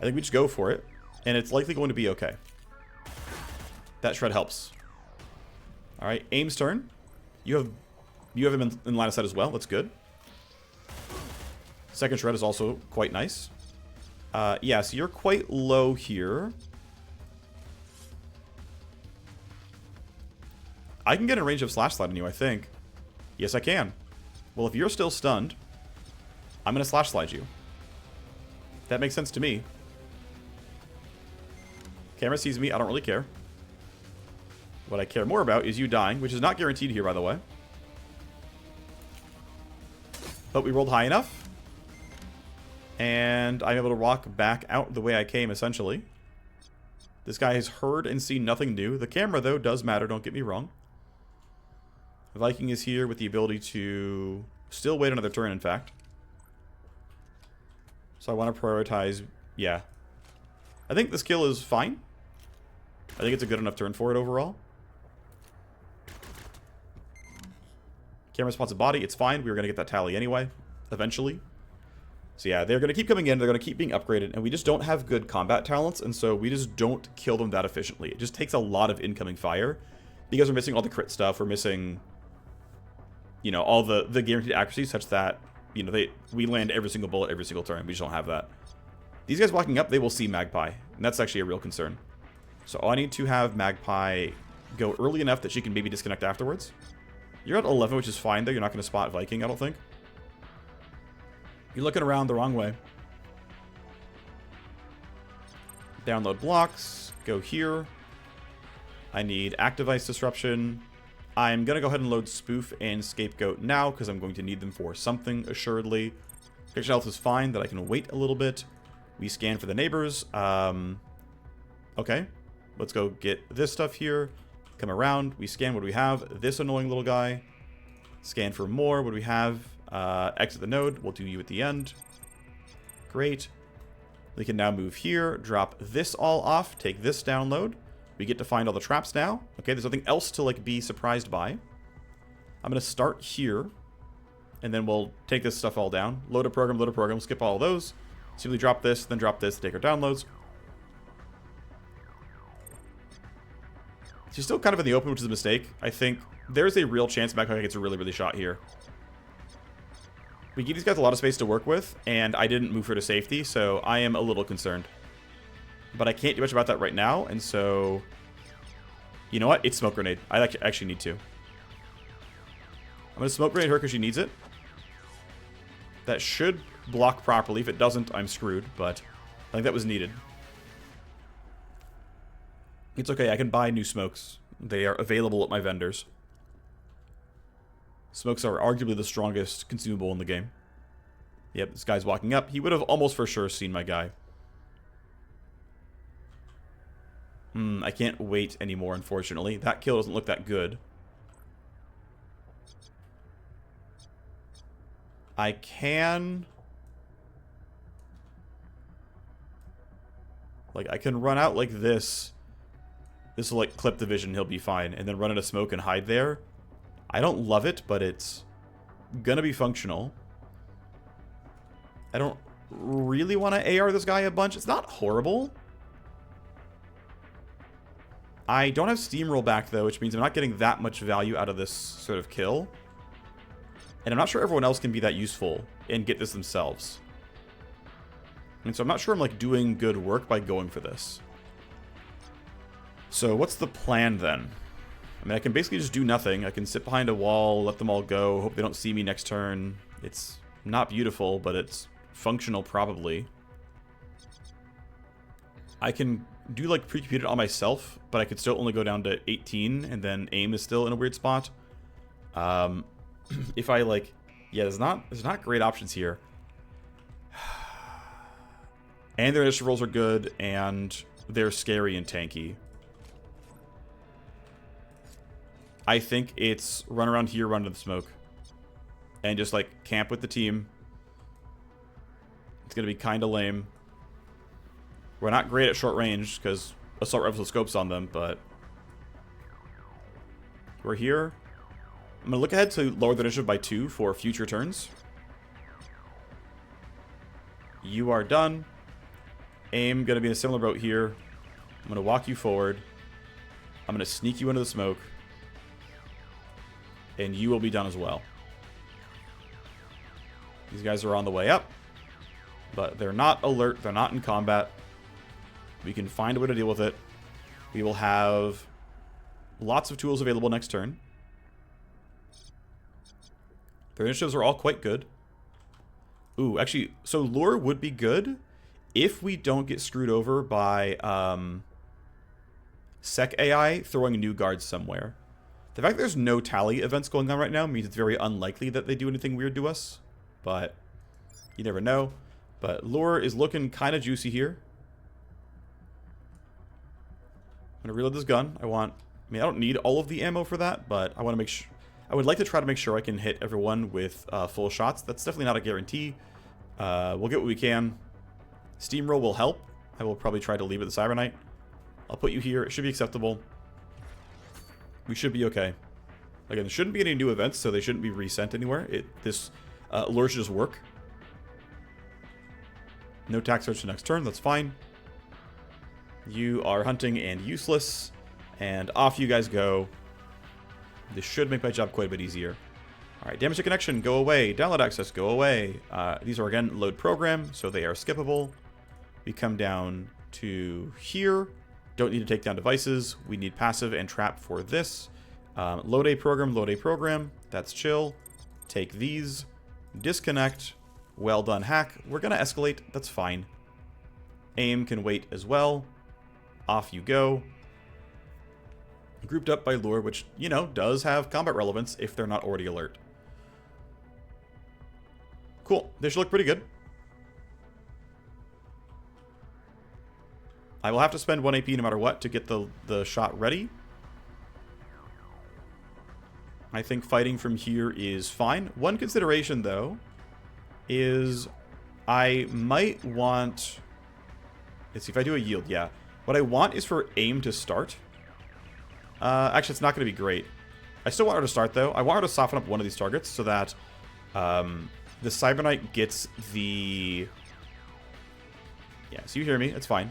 I think we just go for it, and it's likely going to be okay. That shred helps. Alright, Aim's turn. You have him in line of sight as well. That's good. Second shred is also quite nice. Yeah, so you're quite low here. I can get in range of slash slide on you, I think. Yes, I can. Well, if you're still stunned, I'm going to slash slide you. That makes sense to me. Camera sees me. I don't really care. What I care more about is you dying, which is not guaranteed here, by the way. But we rolled high enough. And I'm able to walk back out the way I came, essentially. This guy has heard and seen nothing new. The camera, though, does matter, don't get me wrong. Viking is here with the ability to still wait another turn, in fact. So I want to prioritize... Yeah. I think this kill is fine. I think it's a good enough turn for it overall. Camera spots a body. It's fine. We were going to get that tally anyway, eventually. So yeah, they're going to keep coming in. They're going to keep being upgraded. And we just don't have good combat talents. And so we just don't kill them that efficiently. It just takes a lot of incoming fire. Because we're missing all the crit stuff. We're missing, you know, all the guaranteed accuracy such that, you know, we land every single bullet every single turn. We just don't have that. These guys walking up, they will see Magpie. And that's actually a real concern. So I need to have Magpie go early enough that she can maybe disconnect afterwards. You're at 11, which is fine, though. You're not going to spot Viking, I don't think. You're looking around the wrong way. Download blocks. Go here. I need Active Ice Disruption. I'm going to go ahead and load Spoof and Scapegoat now, because I'm going to need them for something, assuredly. Picture health is fine, that I can wait a little bit. We scan for the neighbors. Okay. Let's go get this stuff here. Come around. We scan. What do we have? This annoying little guy. Scan for more. What do we have? Exit the node. We'll do you at the end. Great. We can now move here. Drop this all off. Take this download. We get to find all the traps now. Okay, there's nothing else to, like, be surprised by. I'm going to start here. And then we'll take this stuff all down. Load a program, we'll skip all of those. Simply drop this, then drop this, take our downloads. She's still kind of in the open, which is a mistake. I think there's a real chance Magpie gets a really, really shot here. We give these guys a lot of space to work with, and I didn't move her to safety, so I am a little concerned. But I can't do much about that right now, and so... You know what? It's Smoke Grenade. I actually need to. I'm going to Smoke Grenade her because she needs it. That should block properly. If it doesn't, I'm screwed, but I think that was needed. It's okay, I can buy new smokes. They are available at my vendors. Smokes are arguably the strongest consumable in the game. Yep, this guy's walking up. He would have almost for sure seen my guy. I can't wait anymore, unfortunately. That kill doesn't look that good. I can... like, I can run out like this. This will, like, clip the vision. He'll be fine. And then run into smoke and hide there. I don't love it, but it's gonna be functional. I don't really want to AR this guy a bunch. It's not horrible. I don't have steamroll back, though, which means I'm not getting that much value out of this sort of kill. And I'm not sure everyone else can be that useful and get this themselves. And so I'm not sure I'm, like, doing good work by going for this. So what's the plan, then? I mean, I can basically just do nothing. I can sit behind a wall, let them all go, hope they don't see me next turn. It's not beautiful, but it's functional, probably. I can do, like, pre-compute it on myself, but I could still only go down to 18, and then aim is still in a weird spot. If I, like... yeah, there's not great options here. And their initiative rolls are good, and they're scary and tanky. I think it's run around here, run to the smoke. And just, like, camp with the team. It's going to be kind of lame. We're not great at short range, because assault rifles with scopes on them, but... we're here. I'm going to look ahead to lower the initiative by 2 for future turns. You are done. Aim, going to be in a similar boat here. I'm going to walk you forward. I'm going to sneak you into the smoke. And you will be done as well. These guys are on the way up. But they're not alert. They're not in combat. We can find a way to deal with it. We will have lots of tools available next turn. Their initiatives are all quite good. Ooh, actually, so lure would be good if we don't get screwed over by Sec AI throwing new guards somewhere. The fact that there's no tally events going on right now means it's very unlikely that they do anything weird to us. But you never know. But lure is looking kind of juicy here. I'm going to reload this gun. I don't need all of the ammo for that, but I want to make sure... I would like to try to make sure I can hit everyone with full shots. That's definitely not a guarantee. We'll get what we can. Steamroll will help. I will probably try to leave it the Cyberknight. I'll put you here. It should be acceptable. We should be okay. Again, there shouldn't be any new events, so they shouldn't be resent anywhere. This lure should just work. No tax search the next turn. That's fine. You are hunting and useless. And off you guys go. This should make my job quite a bit easier. Alright, damage to connection, go away. Download access, go away. These are, again, load program, so they are skippable. We come down to here. Don't need to take down devices. We need passive and trap for this. Load a program. That's chill. Take these. Disconnect. Well done, hack. We're going to escalate. That's fine. Aim can wait as well. Off you go. Grouped up by lure, which, you know, does have combat relevance if they're not already alert. Cool. They should look pretty good. I will have to spend 1 AP no matter what to get the shot ready. I think fighting from here is fine. One consideration, though, is I might want... let's see if I do a yield, yeah. What I want is for aim to start. Actually, it's not going to be great. I still want her to start, though. I want her to soften up one of these targets so that the Cyberknight gets the... yeah, so you hear me. It's fine.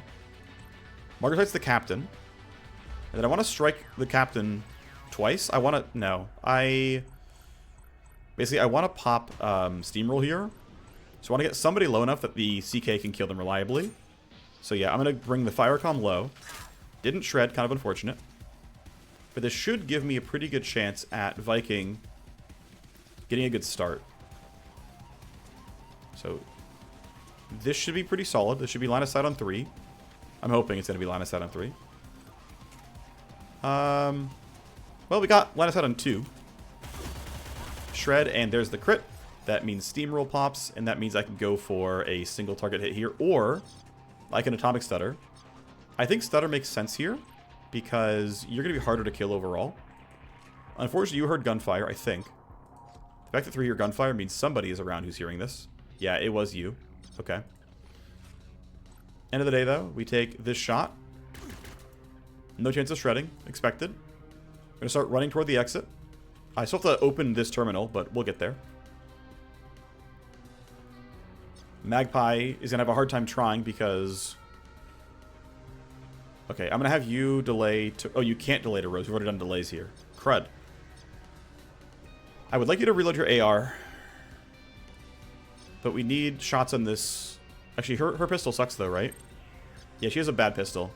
Margaret Knight's the captain. And then I want to strike the captain twice. I want to... no. Basically, I want to pop Steamroll here. So I want to get somebody low enough that the CK can kill them reliably. So yeah, I'm going to bring the Firecom low. Didn't shred, kind of unfortunate. But this should give me a pretty good chance at Viking getting a good start. So This should be pretty solid. This should be line of sight on 3. I'm hoping it's going to be line of sight on 3. Well, we got line of sight on 2. Shred, and there's the crit. That means steamroll pops, and that means I can go for a single target hit here, or like an atomic stutter. I think stutter makes sense here, because you're going to be harder to kill overall. Unfortunately, you heard gunfire, I think. The fact that 3 hear gunfire means somebody is around who's hearing this. Yeah, it was you. Okay. End of the day, though, we take this shot. No chance of shredding. Expected. We're going to start running toward the exit. I still have to open this terminal, but we'll get there. Magpie is going to have a hard time trying because... Okay, I'm going to have you delay to... Oh, you can't delay to Rose. We've already done delays here. Crud. I would like you to reload your AR. But we need shots on this... Actually, her pistol sucks though, right? Yeah, she has a bad pistol.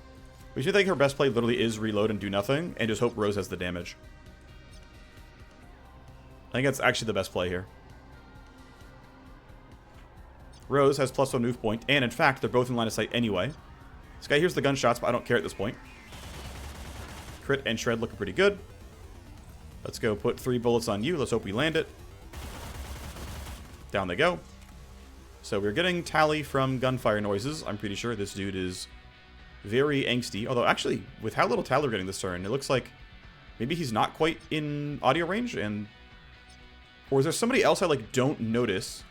We should think her best play literally is reload and do nothing, and just hope Rose has the damage. I think that's actually the best play here. Rose has +1 move point, and in fact, they're both in line of sight anyway. This guy hears the gunshots, but I don't care at this point. Crit and Shred looking pretty good. Let's go put 3 bullets on you. Let's hope we land it. Down they go. So we're getting tally from gunfire noises. I'm pretty sure this dude is very angsty. Although, actually, with how little tally we're getting this turn, it looks like maybe he's not quite in audio range. And or is there somebody else I, like, don't notice?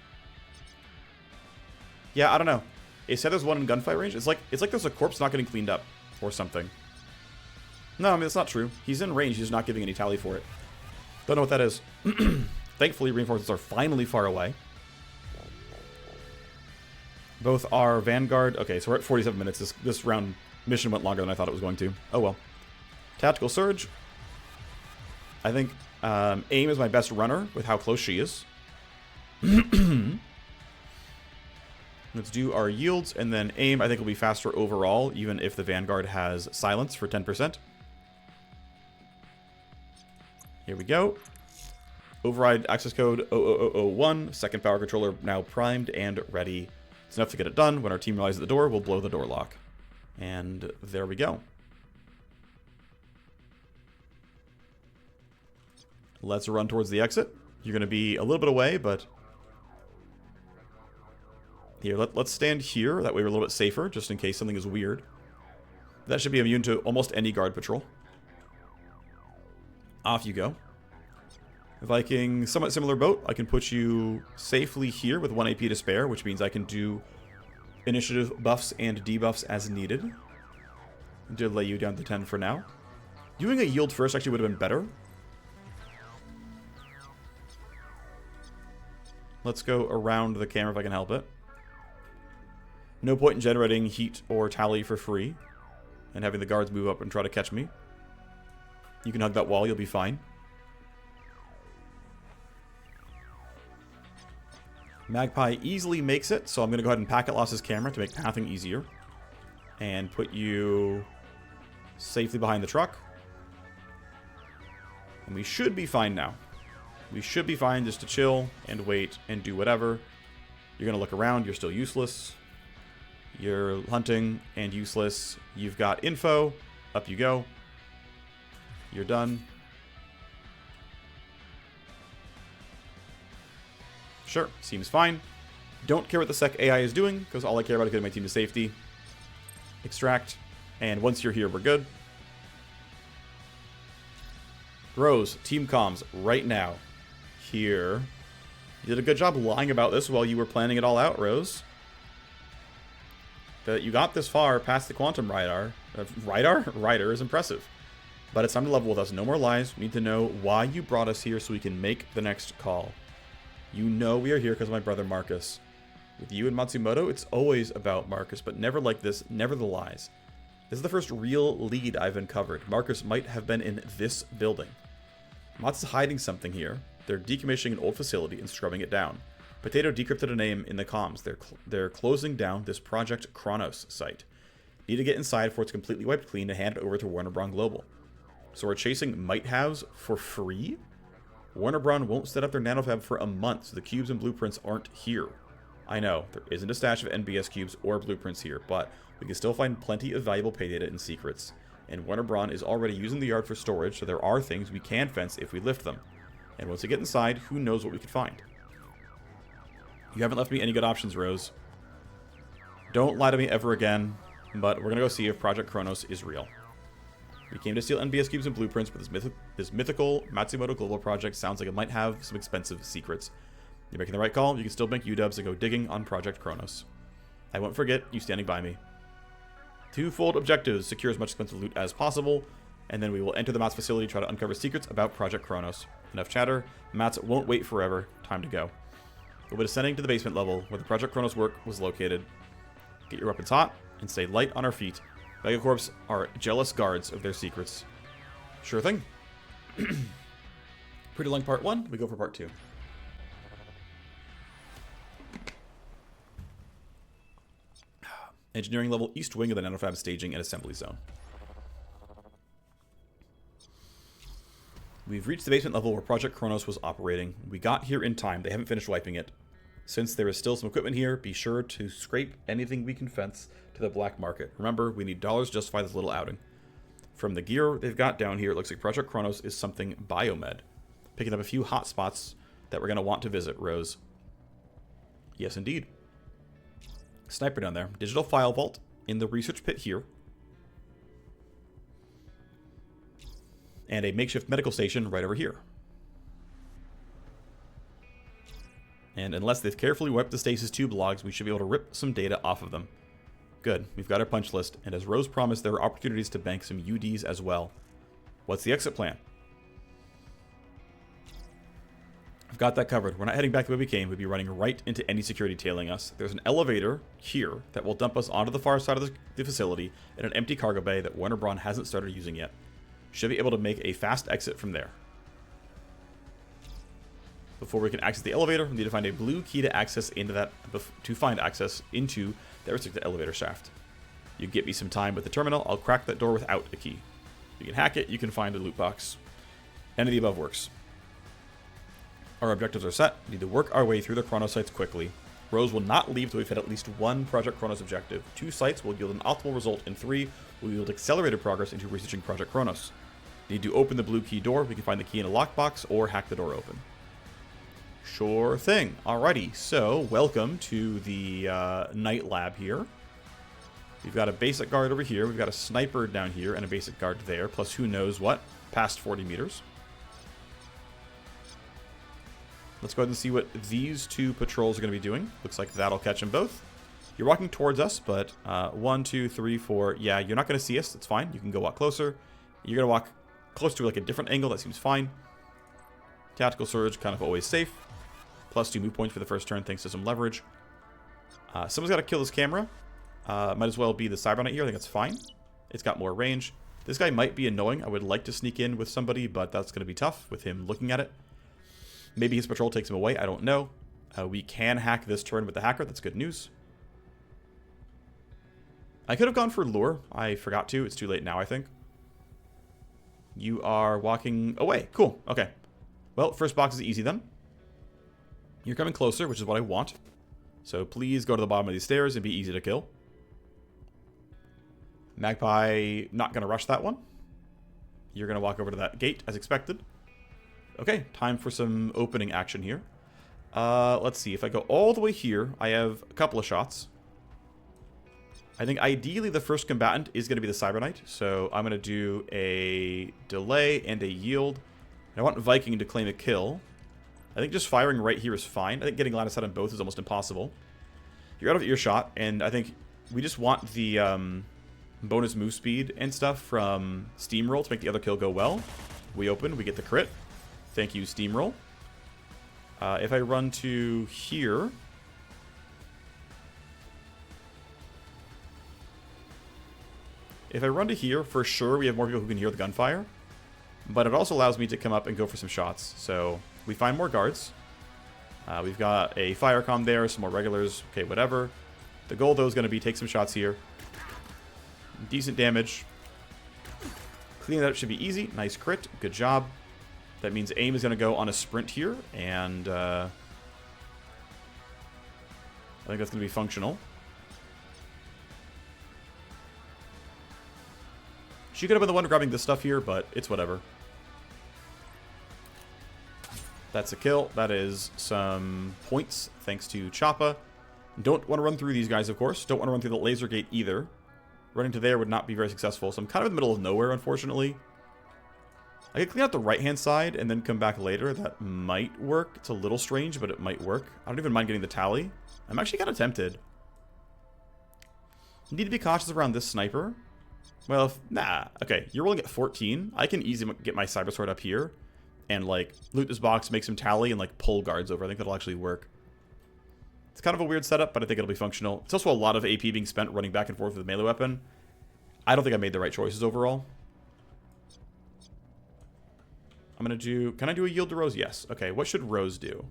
Yeah, I don't know. It said there's one in gunfire range. It's like there's a corpse not getting cleaned up or something. No, I mean, that's not true. He's in range. He's not giving any tally for it. Don't know what that is. Thankfully, reinforcements are finally far away. Both our Vanguard... Okay, so we're at 47 minutes. This round mission went longer than I thought it was going to. Oh, well. Tactical Surge. I think AIM is my best runner with how close she is. Let's do our yields, and then AIM, I think, will be faster overall, even if the Vanguard has silence for 10%. Here we go. Override access code 00001. Second power controller now primed and ready. It's enough to get it done. When our team arrives at the door, we'll blow the door lock. And there we go. Let's run towards the exit. You're going to be a little bit away, but... Here, let's stand here. That way we're a little bit safer, just in case something is weird. That should be immune to almost any guard patrol. Off you go. Viking, somewhat similar boat. I can put you safely here with 1 AP to spare, which means I can do initiative buffs and debuffs as needed. Delay you down to 10 for now. Doing a yield first actually would have been better. Let's go around the camera if I can help it. No point in generating heat or tally for free and having the guards move up and try to catch me. You can hug that wall, you'll be fine. Magpie easily makes it, so I'm going to go ahead and packet loss his camera to make pathing easier. And put you safely behind the truck. And we should be fine now. We should be fine just to chill and wait and do whatever. You're going to look around, you're still useless. You're hunting and useless. You've got info. Up you go. You're done. Sure, seems fine. Don't care what the sec AI is doing, because all I care about is getting my team to safety. Extract. And once you're here, we're good. Rose, team comms, right now. Here. You did a good job lying about this while you were planning it all out, Rose. That you got this far past the quantum radar. Rider is impressive. But it's time to level with us. No more lies. We need to know why you brought us here so we can make the next call. You know we are here because of my brother Marcus. With you and Matsumoto, it's always about Marcus, but never like this, never the lies. This is the first real lead I've uncovered. Marcus might have been in this building. Mats is hiding something here. They're decommissioning an old facility and scrubbing it down. Potato decrypted a name in the comms. They're closing down this Project Kronos site. Need to get inside before it's completely wiped clean and hand it over to Warner Bros. Global. So we're chasing might-haves for free? Warner Bros. Won't set up their nanofab for a month, so the cubes and blueprints aren't here. I know, there isn't a stash of NBS cubes or blueprints here, but we can still find plenty of valuable pay data and secrets. And Werner Braun is already using the yard for storage, so there are things we can fence if we lift them. And once we get inside, who knows what we could find. You haven't left me any good options, Rose. Don't lie to me ever again, but we're going to go see if Project Kronos is real. We came to steal NBS cubes and blueprints, but this mythical Matsumoto Global project sounds like it might have some expensive secrets. You're making the right call. You can still bank UWs and go digging on Project Kronos. I won't forget you standing by me. Twofold objectives: secure as much expensive loot as possible, and then we will enter the Mats facility, try to uncover secrets about Project Kronos. Enough chatter. Mats won't wait forever. Time to go. We'll be descending to the basement level where the Project Kronos work was located. Get your weapons hot and stay light on our feet. Megacorps are jealous guards of their secrets. Sure thing. Pretty long part 1. We go for part 2. Engineering level east wing of the nanofab staging and assembly zone. We've reached the basement level where Project Kronos was operating. We got here in time. They haven't finished wiping it. Since there is still some equipment here, be sure to scrape anything we can fence to the black market. Remember, we need dollars to justify this little outing. From the gear they've got down here, it looks like Project Kronos is something biomed. Picking up a few hot spots that we're going to want to visit, Rose. Yes, indeed. Sniper down there. Digital file vault in the research pit here. And a makeshift medical station right over here. And unless they've carefully wiped the stasis tube logs, we should be able to rip some data off of them. Good. We've got our punch list. And as Rose promised, there are opportunities to bank some UDs as well. What's the exit plan? I've got that covered. We're not heading back the way we came. We'd be running right into any security tailing us. There's an elevator here that will dump us onto the far side of the facility and an empty cargo bay that Werner Braun hasn't started using yet. Should be able to make a fast exit from there. Before we can access the elevator, we need to find a blue key to access into that, to find access into that restricted elevator shaft. You get me some time with the terminal. I'll crack that door without a key. You can hack it. You can find a loot box. Any of the above works. Our objectives are set. We need to work our way through the chronosites quickly. Rose will not leave till we've hit at least one Project Kronos objective. 2 sites will yield an optimal result, and 3 will yield accelerated progress into researching Project Kronos. Need to open the blue key door. We can find the key in a lockbox or hack the door open. Sure thing. Alrighty, so welcome to the night lab here. We've got a basic guard over here. We've got a sniper down here and a basic guard there, plus who knows what, past 40 meters. Let's go ahead and see what these 2 patrols are going to be doing. Looks like that'll catch them both. You're walking towards us, but 1, 2, 3, 4. Yeah, you're not going to see us. That's fine. You can go walk closer. You're going to walk close to like a different angle. That seems fine. Tactical surge, kind of always safe. Plus 2 move points for the first turn, thanks to some leverage. Someone's got to kill this camera. Might as well be the Cyberknight here. I think that's fine. It's got more range. This guy might be annoying. I would like to sneak in with somebody, but that's going to be tough with him looking at it. Maybe his patrol takes him away. I don't know. We can hack this turn with the hacker. That's good news. I could have gone for lure. I forgot to. It's too late now, I think. You are walking away. Cool. Okay. Well, first box is easy then. You're coming closer, which is what I want. So please go to the bottom of these stairs and be easy to kill. Magpie, not going to rush that one. You're going to walk over to that gate as expected. Okay, time for some opening action here. Let's see. If I go all the way here, I have a couple of shots. I think ideally the first combatant is going to be the Cyberknight. So I'm going to do a delay and a yield. And I want Viking to claim a kill. I think just firing right here is fine. I think getting line of sight on both is almost impossible. You're out of earshot, and I think we just want the bonus move speed and stuff from Steamroll to make the other kill go well. We open, we get the crit. Thank you, Steamroll. If I run to here... If I run to here, for sure we have more people who can hear the gunfire. But it also allows me to come up and go for some shots. So we find more guards. We've got a fire comm there, some more regulars. Okay, whatever. The goal, though, is going to be take some shots here. Decent damage. Cleaning that up should be easy. Nice crit. Good job. That means aim is going to go on a sprint here. And... oh think that's going to be functional. She could have been the one grabbing this stuff here, but it's whatever. That's a kill. That is some points, thanks to Choppa. Don't want to run through these guys, of course. Don't want to run through the laser gate either. Running to there would not be very successful, so I'm kind of in the middle of nowhere, unfortunately. I could clean out the right-hand side and then come back later. That might work. It's a little strange, but it might work. I don't even mind getting the tally. I'm actually kind of tempted. Need to be cautious around this sniper. Well, nah. Okay, you're rolling at 14. I can easily get my cyber sword up here and, like, loot this box, make some tally, and, like, pull guards over. I think that'll actually work. It's kind of a weird setup, but I think it'll be functional. It's also a lot of AP being spent running back and forth with a melee weapon. I don't think I made the right choices overall. I'm going to do... Can I do a yield to Rose? Yes. Okay, what should Rose do?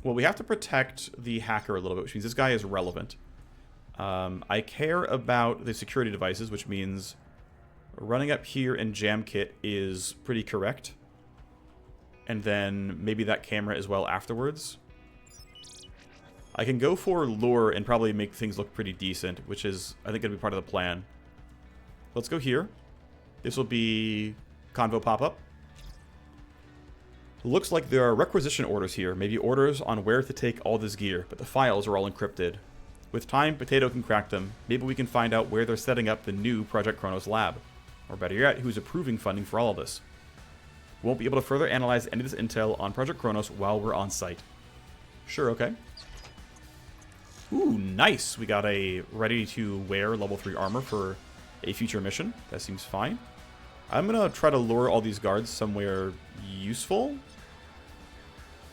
Well, we have to protect the hacker a little bit, which means this guy is relevant. I care about the security devices, which means running up here and jam kit is pretty correct. And then maybe that camera as well afterwards. I can go for lure and probably make things look pretty decent, which is, I think, going to be part of the plan. Let's go here. This will be convo pop-up. Looks like there are requisition orders here, maybe orders on where to take all this gear, but the files are all encrypted. With time, Potato can crack them. Maybe we can find out where they're setting up the new Project Kronos lab. Or better yet, who's approving funding for all of this. We won't be able to further analyze any of this intel on Project Kronos while we're on site. Sure, okay. Ooh, nice! We got a ready-to-wear level 3 armor for a future mission. That seems fine. I'm gonna try to lure all these guards somewhere useful.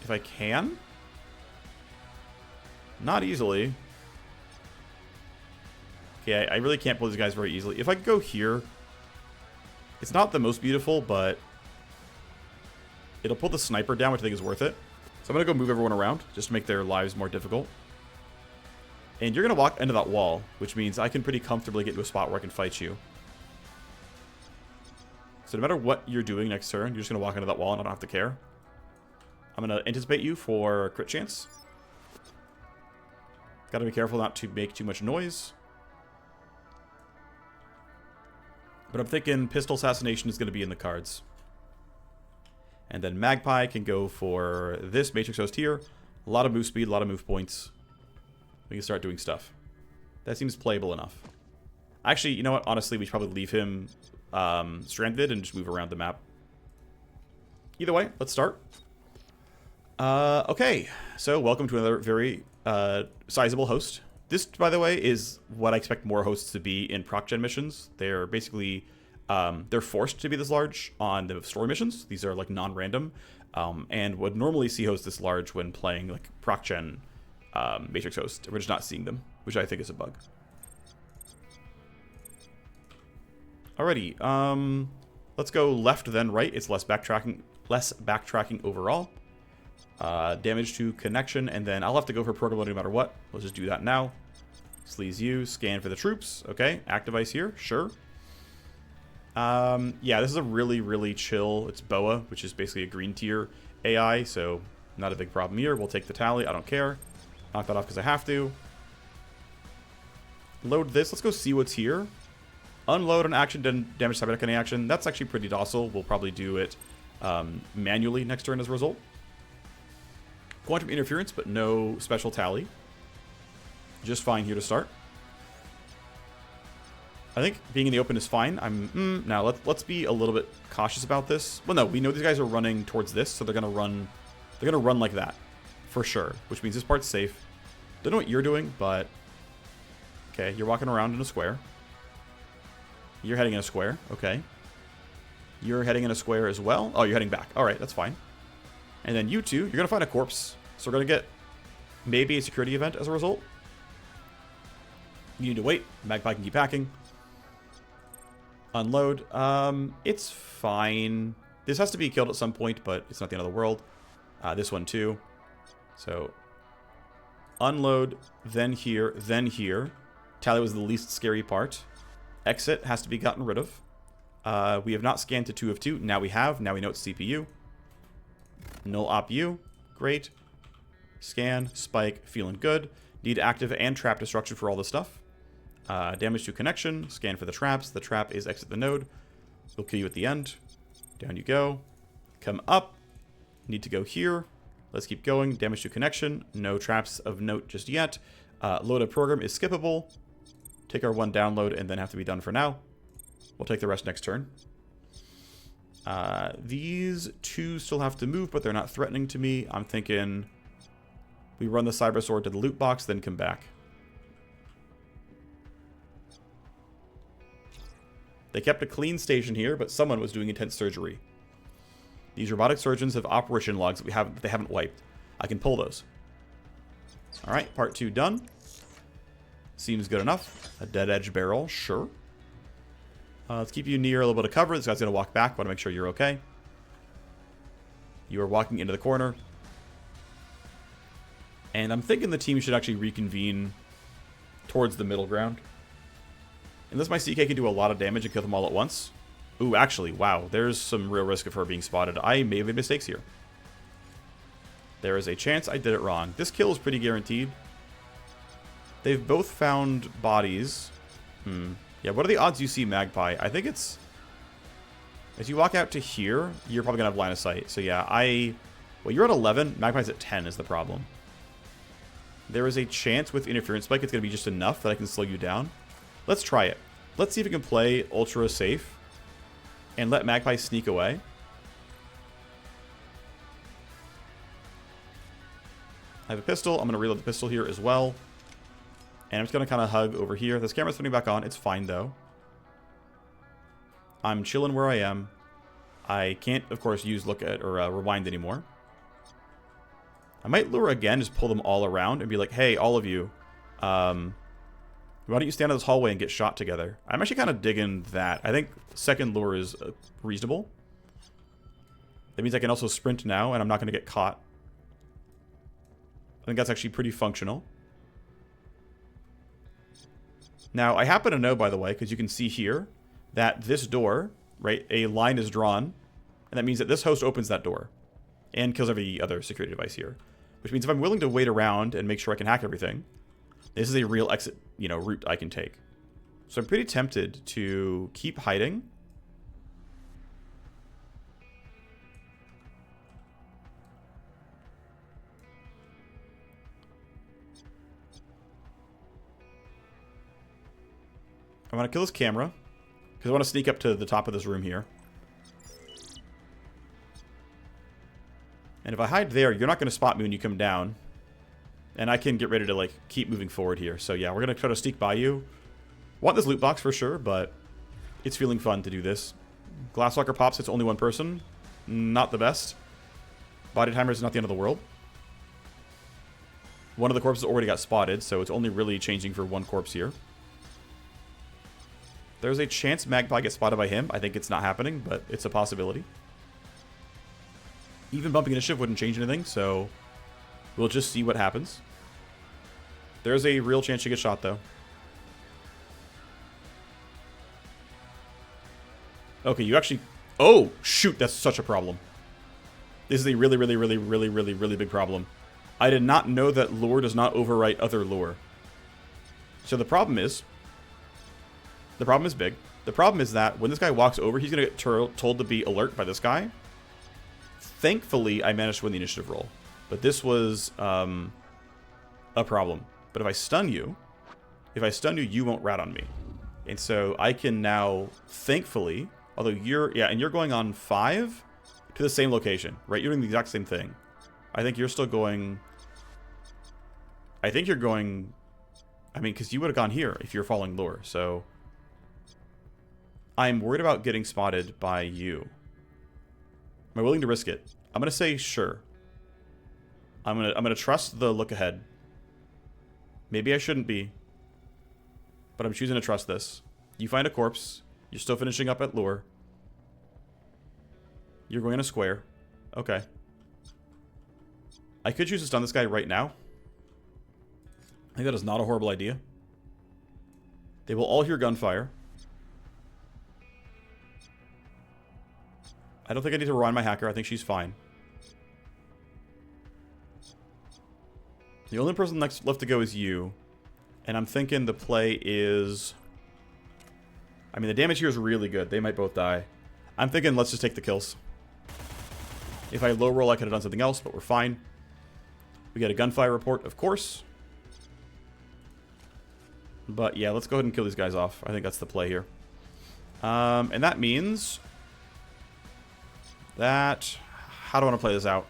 If I can. Not easily. Okay, I really can't pull these guys very easily. If I go here, it's not the most beautiful, but it'll pull the sniper down, which I think is worth it. So I'm going to go move everyone around, just to make their lives more difficult. And you're going to walk into that wall, which means I can pretty comfortably get to a spot where I can fight you. So no matter what you're doing next turn, you're just going to walk into that wall and I don't have to care. I'm going to anticipate you for a crit chance. Got to be careful not to make too much noise. But I'm thinking pistol assassination is going to be in the cards. And then Magpie can go for this Matrix Host here. A lot of move speed, a lot of move points. We can start doing stuff. That seems playable enough. Actually, you know what? Honestly, we should probably leave him stranded and just move around the map. Either way, let's start. Okay, so welcome to another very sizable host. This, by the way, is what I expect more hosts to be in proc gen missions. They're basically, they're forced to be this large on the story missions. These are like non-random, and would normally see hosts this large when playing like proc gen Matrix hosts. We're just not seeing them, which I think is a bug. Alrighty, let's go left then right. It's less backtracking overall. Damage to connection, and then I'll have to go for program loading no matter what. Let's just do that now. Sleaze you, scan for the troops. Okay, active ice here, sure. Yeah, this is a really, really chill. It's Boa, which is basically a green tier AI, so not a big problem here. We'll take the tally, I don't care. Knock that off because I have to. Load this, let's go see what's here. Unload an action, then damage cybernetic any action. That's actually pretty docile. We'll probably do it manually next turn as a result. Quantum interference, but no special tally. Just fine here to start. I think being in the open is fine. Now let's be a little bit cautious about this. Well, no, we know these guys are running towards this, so they're gonna run like that for sure, which means this part's safe. Don't know what you're doing, but okay, you're walking around in a square. You're heading in a square, okay. You're heading in a square as well. Oh, you're heading back. All right, that's fine. And then you two, you're going to find a corpse. So we're going to get maybe a security event as a result. You need to wait. Magpie can keep hacking. Unload. It's fine. This has to be killed at some point, but it's not the end of the world. This one too. So unload, then here, then here. Tally was the least scary part. Exit has to be gotten rid of. We have not scanned to 2 of 2. Now we have. Now we know it's CPU. Null op you. Great. Scan. Spike. Feeling good. Need active and trap destruction for all this stuff. Damage to connection. Scan for the traps. The trap is exit the node. We'll kill you at the end. Down you go. Come up. Need to go here. Let's keep going. Damage to connection. No traps of note just yet. Loaded program is skippable. Take our one download and then have to be done for now. We'll take the rest next turn. These two still have to move, but they're not threatening to me. I'm thinking we run the Cyber Sword to the loot box, then come back. They kept a clean station here, but someone was doing intense surgery. These robotic surgeons have operation logs that they haven't wiped. I can pull those. Alright, part 2 done. Seems good enough. A dead edge barrel, sure. Let's keep you near a little bit of cover. This guy's going to walk back. Want to make sure you're okay. You are walking into the corner. And I'm thinking the team should actually reconvene towards the middle ground. Unless my CK can do a lot of damage and kill them all at once. Ooh, actually, wow. There's some real risk of her being spotted. I may have made mistakes here. There is a chance I did it wrong. This kill is pretty guaranteed. They've both found bodies. Yeah, what are the odds you see Magpie? I think it's... As you walk out to here, you're probably going to have line of sight. So yeah, well, you're at 11. Magpie's at 10 is the problem. There is a chance with Interference Spike it's going to be just enough that I can slow you down. Let's try it. Let's see if we can play ultra safe and let Magpie sneak away. I have a pistol. I'm going to reload the pistol here as well. And I'm just going to kind of hug over here. This camera's putting back on. It's fine, though. I'm chilling where I am. I can't, of course, use look at or rewind anymore. I might lure again, just pull them all around and be like, hey, all of you, why don't you stand in this hallway and get shot together? I'm actually kind of digging that. I think second lure is reasonable. That means I can also sprint now, and I'm not going to get caught. I think that's actually pretty functional. Now, I happen to know, by the way, because you can see here, that this door, right, a line is drawn, and that means that this host opens that door and kills every other security device here. Which means if I'm willing to wait around and make sure I can hack everything, this is a real exit, route I can take. So I'm pretty tempted to keep hiding. I want to kill this camera, because I want to sneak up to the top of this room here. And if I hide there, you're not going to spot me when you come down. And I can get ready to, keep moving forward here. So yeah, we're going to try to sneak by you. Want this loot box for sure, but it's feeling fun to do this. Glasswalker pops, it's only one person. Not the best. Body timer is not the end of the world. One of the corpses already got spotted, so it's only really changing for one corpse here. There's a chance Magpie gets spotted by him. I think it's not happening, but it's a possibility. Even bumping initiative wouldn't change anything, so we'll just see what happens. There's a real chance she gets shot, though. Okay, you actually... Oh, shoot, that's such a problem. This is a really, really, really, really, really, really big problem. I did not know that lore does not overwrite other lore. So the problem is... The problem is big. The problem is that when this guy walks over, he's going to get told to be alert by this guy. Thankfully, I managed to win the initiative roll. But this was a problem. But if I stun you, you won't rat on me. And so I can now, thankfully, although and you're going on 5 to the same location, right? You're doing the exact same thing. I think you're still going... I think you're going... I mean, because you would have gone here if you're following lore, so... I'm worried about getting spotted by you. Am I willing to risk it? I'm going to say sure. I'm gonna trust the look ahead. Maybe I shouldn't be. But I'm choosing to trust this. You find a corpse. You're still finishing up at lure. You're going in a square. Okay. I could choose to stun this guy right now. I think that is not a horrible idea. They will all hear gunfire. I don't think I need to rewind my hacker. I think she's fine. The only person next left to go is you. And I'm thinking the play is... I mean, the damage here is really good. They might both die. I'm thinking let's just take the kills. If I low roll, I could have done something else, but we're fine. We get a gunfire report, of course. But yeah, let's go ahead and kill these guys off. I think that's the play here. And that means that... How do I want to play this out?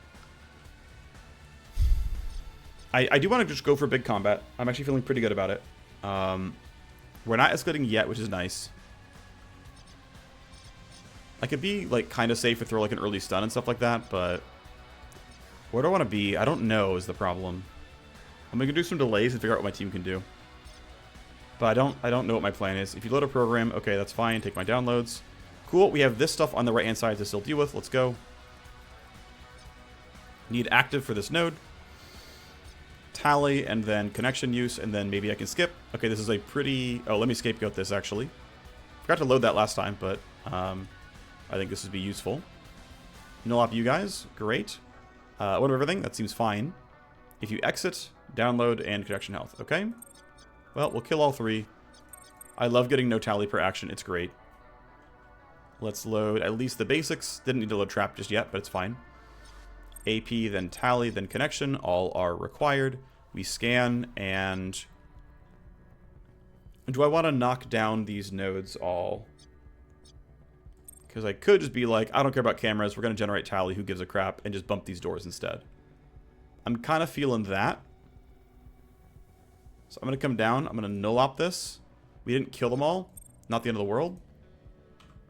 I do want to just go for big combat. I'm actually feeling pretty good about it. We're not escalating yet, which is nice. I could be like kind of safe and throw like an early stun and stuff like that, but where do I want to be? I don't know is the problem. I'm gonna do some delays and figure out what my team can do. But I don't know what my plan is. If you load a program, okay, that's fine. Take my downloads. Cool. We have this stuff on the right hand side to still deal with. Let's go. Need active for this node. Tally and then connection use, and then maybe I can skip. Okay, this is a pretty... Oh, let me scapegoat this actually. Forgot to load that last time, but I think this would be useful. Null up you guys. Great. One of everything. That seems fine. If you exit, download, and connection health. Okay. Well, we'll kill all three. I love getting no tally per action. It's great. Let's load at least the basics. Didn't need to load trap just yet, but it's fine. AP, then tally, then connection. All are required. We scan, and... Do I want to knock down these nodes all? Because I could just be like, I don't care about cameras. We're going to generate tally. Who gives a crap? And just bump these doors instead. I'm kind of feeling that. So I'm going to come down. I'm going to null op this. We didn't kill them all. Not the end of the world.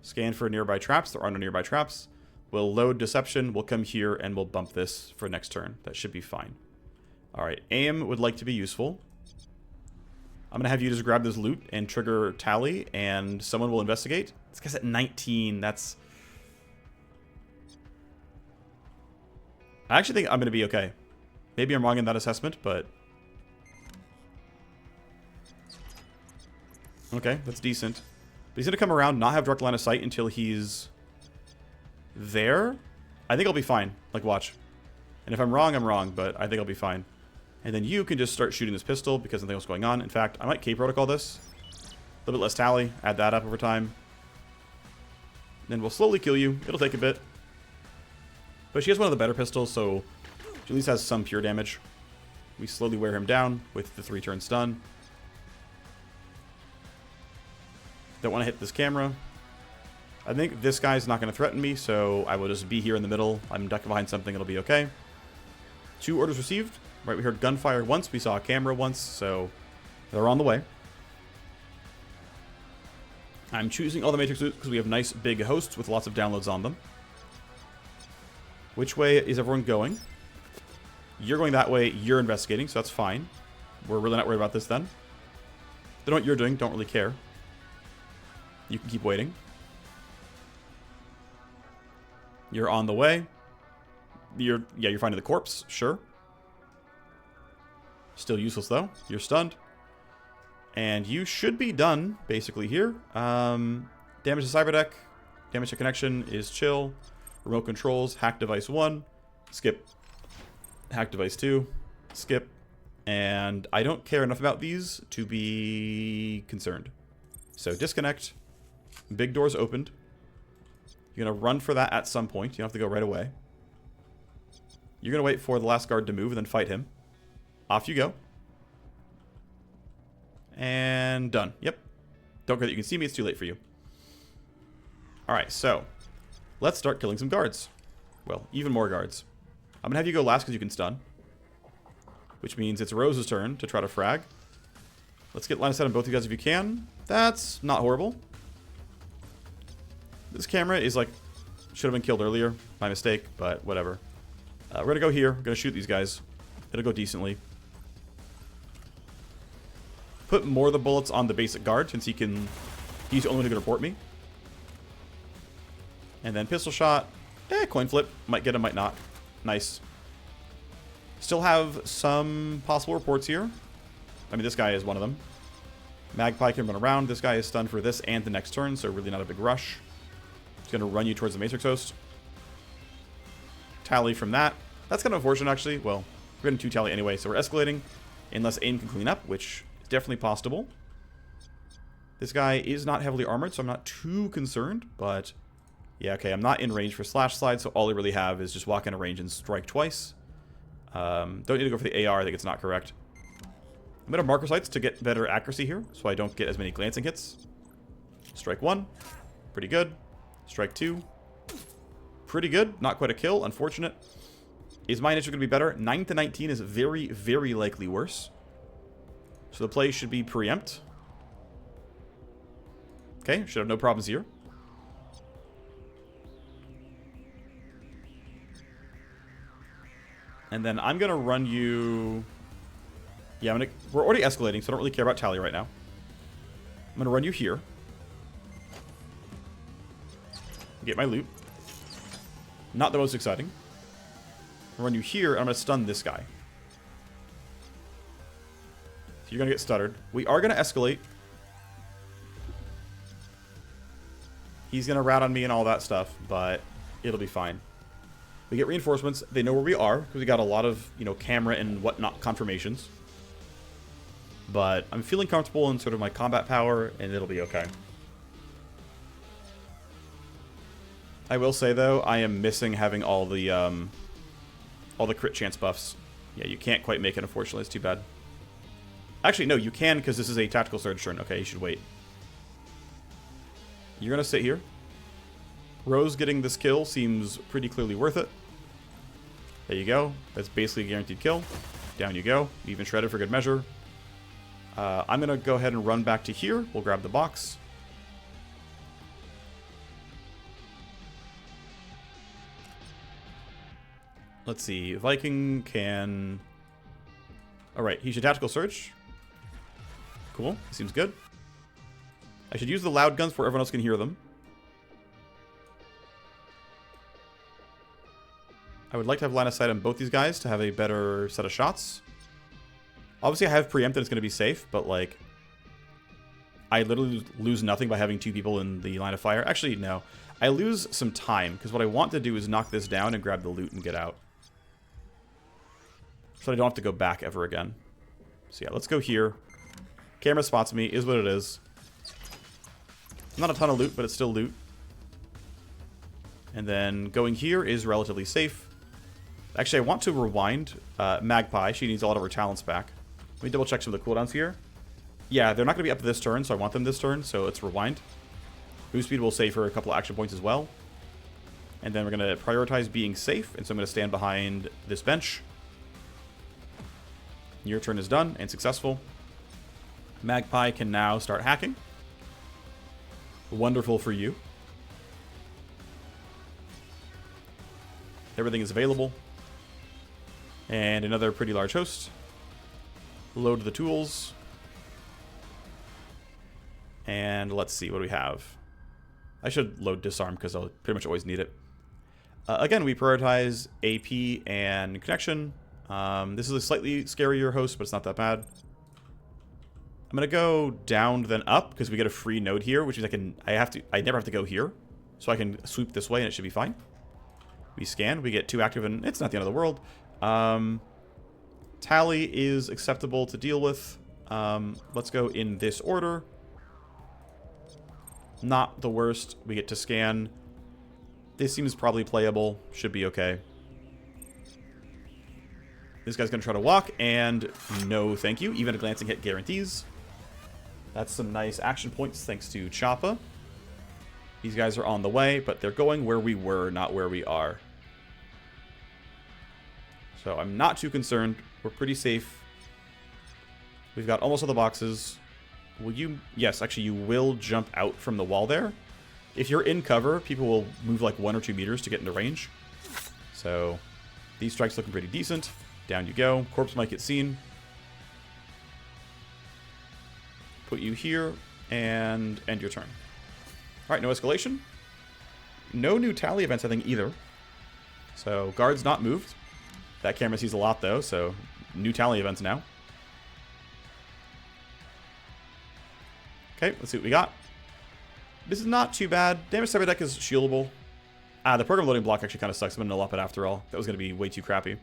Scan for nearby traps. There are no nearby traps. We'll load deception. We'll come here and we'll bump this for next turn. That should be fine. Alright. Aim would like to be useful. I'm going to have you just grab this loot and trigger tally, and someone will investigate. This guy's at 19. That's... I actually think I'm going to be okay. Maybe I'm wrong in that assessment, but... Okay, that's decent. But he's going to come around, not have direct line of sight until he's... there. I think I'll be fine. Like, watch. And if I'm wrong, but I think I'll be fine. And then you can just start shooting this pistol because nothing else going on. In fact, I might K-protocol this. A little bit less tally. Add that up over time. Then we'll slowly kill you. It'll take a bit. But she has one of the better pistols, so she at least has some pure damage. We slowly wear him down with the 3-turn stun. Don't want to hit this camera. I think this guy's not going to threaten me, so I will just be here in the middle. I'm ducking behind something. It'll be okay. 2 orders received. Right, we heard gunfire once. We saw a camera once, so they're on the way. I'm choosing all the Matrix loot because we have nice big hosts with lots of downloads on them. Which way is everyone going? You're going that way. You're investigating, so that's fine. We're really not worried about this then. They know what you're doing. Don't really care. You can keep waiting. You're on the way. You're finding the corpse. Sure. Still useless, though. You're stunned. And you should be done, basically, here. Damage to cyberdeck. Damage to connection is chill. Remote controls. Hack device 1. Skip. Hack device 2. Skip. And I don't care enough about these to be concerned. So disconnect. Big doors opened. You're going to run for that at some point. You don't have to go right away. You're going to wait for the last guard to move and then fight him. Off you go. And done. Yep. Don't care that you can see me. It's too late for you. Alright, so let's start killing some guards. Well, even more guards. I'm going to have you go last because you can stun. Which means it's Rose's turn to try to frag. Let's get line of sight on both of you guys if you can. That's not horrible. This camera is like... should have been killed earlier. My mistake, but whatever. We're going to go here. We're going to shoot these guys. It'll go decently. Put more of the bullets on the basic guard since he can... he's the only one who can report me. And then pistol shot. Coin flip. Might get him, might not. Nice. Still have some possible reports here. I mean, this guy is one of them. Magpie can run around. This guy is stunned for this and the next turn, so really not a big rush. He's going to run you towards the Matrix host. Tally from that. That's kind of unfortunate, actually. Well, We're getting 2 tally anyway, so we're escalating. Unless AIM can clean up, which is definitely possible. This guy is not heavily armored, so I'm not too concerned. But, yeah, okay, I'm not in range for Slash Slide, so all I really have is just walk into range and strike twice. Don't need to go for the AR, I think it's not correct. I'm going to marker sights to get better accuracy here, so I don't get as many glancing hits. Strike 1. Pretty good. Strike 2. Pretty good. Not quite a kill. Unfortunate. Is my initiative going to be better? 9 to 19 is very, very likely worse. So the play should be preempt. Okay, should have no problems here. And then I'm going to run you... Yeah, we're already escalating, so I don't really care about tally right now. I'm going to run you here. Get my loot. Not the most exciting. I'll run you here, and I'm going to stun this guy. So you're going to get stuttered. We are going to escalate. He's going to rat on me and all that stuff, but it'll be fine. We get reinforcements. They know where we are, because we got a lot of, you know, camera and whatnot confirmations. But I'm feeling comfortable in sort of my combat power, and it'll be okay. I will say, though, I am missing having all the crit chance buffs. Yeah, you can't quite make it, unfortunately. It's too bad. Actually, no, you can, because this is a tactical surge turn. Okay, you should wait. You're going to sit here. Rose getting this kill seems pretty clearly worth it. There you go. That's basically a guaranteed kill. Down you go. Even shredded for good measure. I'm going to go ahead and run back to here. We'll grab the box. Let's see. Viking can... Alright, he should tactical surge. Cool. Seems good. I should use the loud guns where everyone else can hear them. I would like to have line of sight on both these guys to have a better set of shots. Obviously, I have preempted it's going to be safe, but, like, I literally lose nothing by having 2 people in the line of fire. Actually, no. I lose some time, because what I want to do is knock this down and grab the loot and get out. So I don't have to go back ever again. So yeah, let's go here. Camera spots me, is what it is. Not a ton of loot, but it's still loot. And then going here is relatively safe. Actually, I want to rewind Magpie. She needs a lot of her talents back. Let me double check some of the cooldowns here. Yeah, they're not going to be up this turn, so I want them this turn, so let's rewind. Boost speed will save her a couple of action points as well. And then we're going to prioritize being safe, and so I'm going to stand behind this bench. Your turn is done and successful. Magpie can now start hacking. Wonderful for you. Everything is available. And another pretty large host. Load the tools. And let's see, what do we have? I should load disarm because I'll pretty much always need it. Again, we prioritize AP and connection. This is a slightly scarier host, but it's not that bad. I'm gonna go down then up because we get a free node here, which means I never have to go here, so I can swoop this way and it should be fine. We scan, we get 2 active, and it's not the end of the world. Tally is acceptable to deal with. Let's go in this order. Not the worst. We get to scan. This seems probably playable. Should be okay. This guy's going to try to walk, and no thank you. Even a glancing hit guarantees. That's some nice action points thanks to Choppa. These guys are on the way, but they're going where we were, not where we are. So I'm not too concerned. We're pretty safe. We've got almost all the boxes. Will you... Yes, actually, you will jump out from the wall there. If you're in cover, people will move like 1 or 2 meters to get into range. So these strikes looking pretty decent. Down you go. Corpse might get seen. Put you here and end your turn. Alright, no escalation. No new tally events, I think, either. So guard's not moved. That camera sees a lot, though, so new tally events now. Okay, let's see what we got. This is not too bad. Damage cyber deck is shieldable. The program loading block actually kind of sucks. I'm going to null up it after all. That was going to be way too crappy.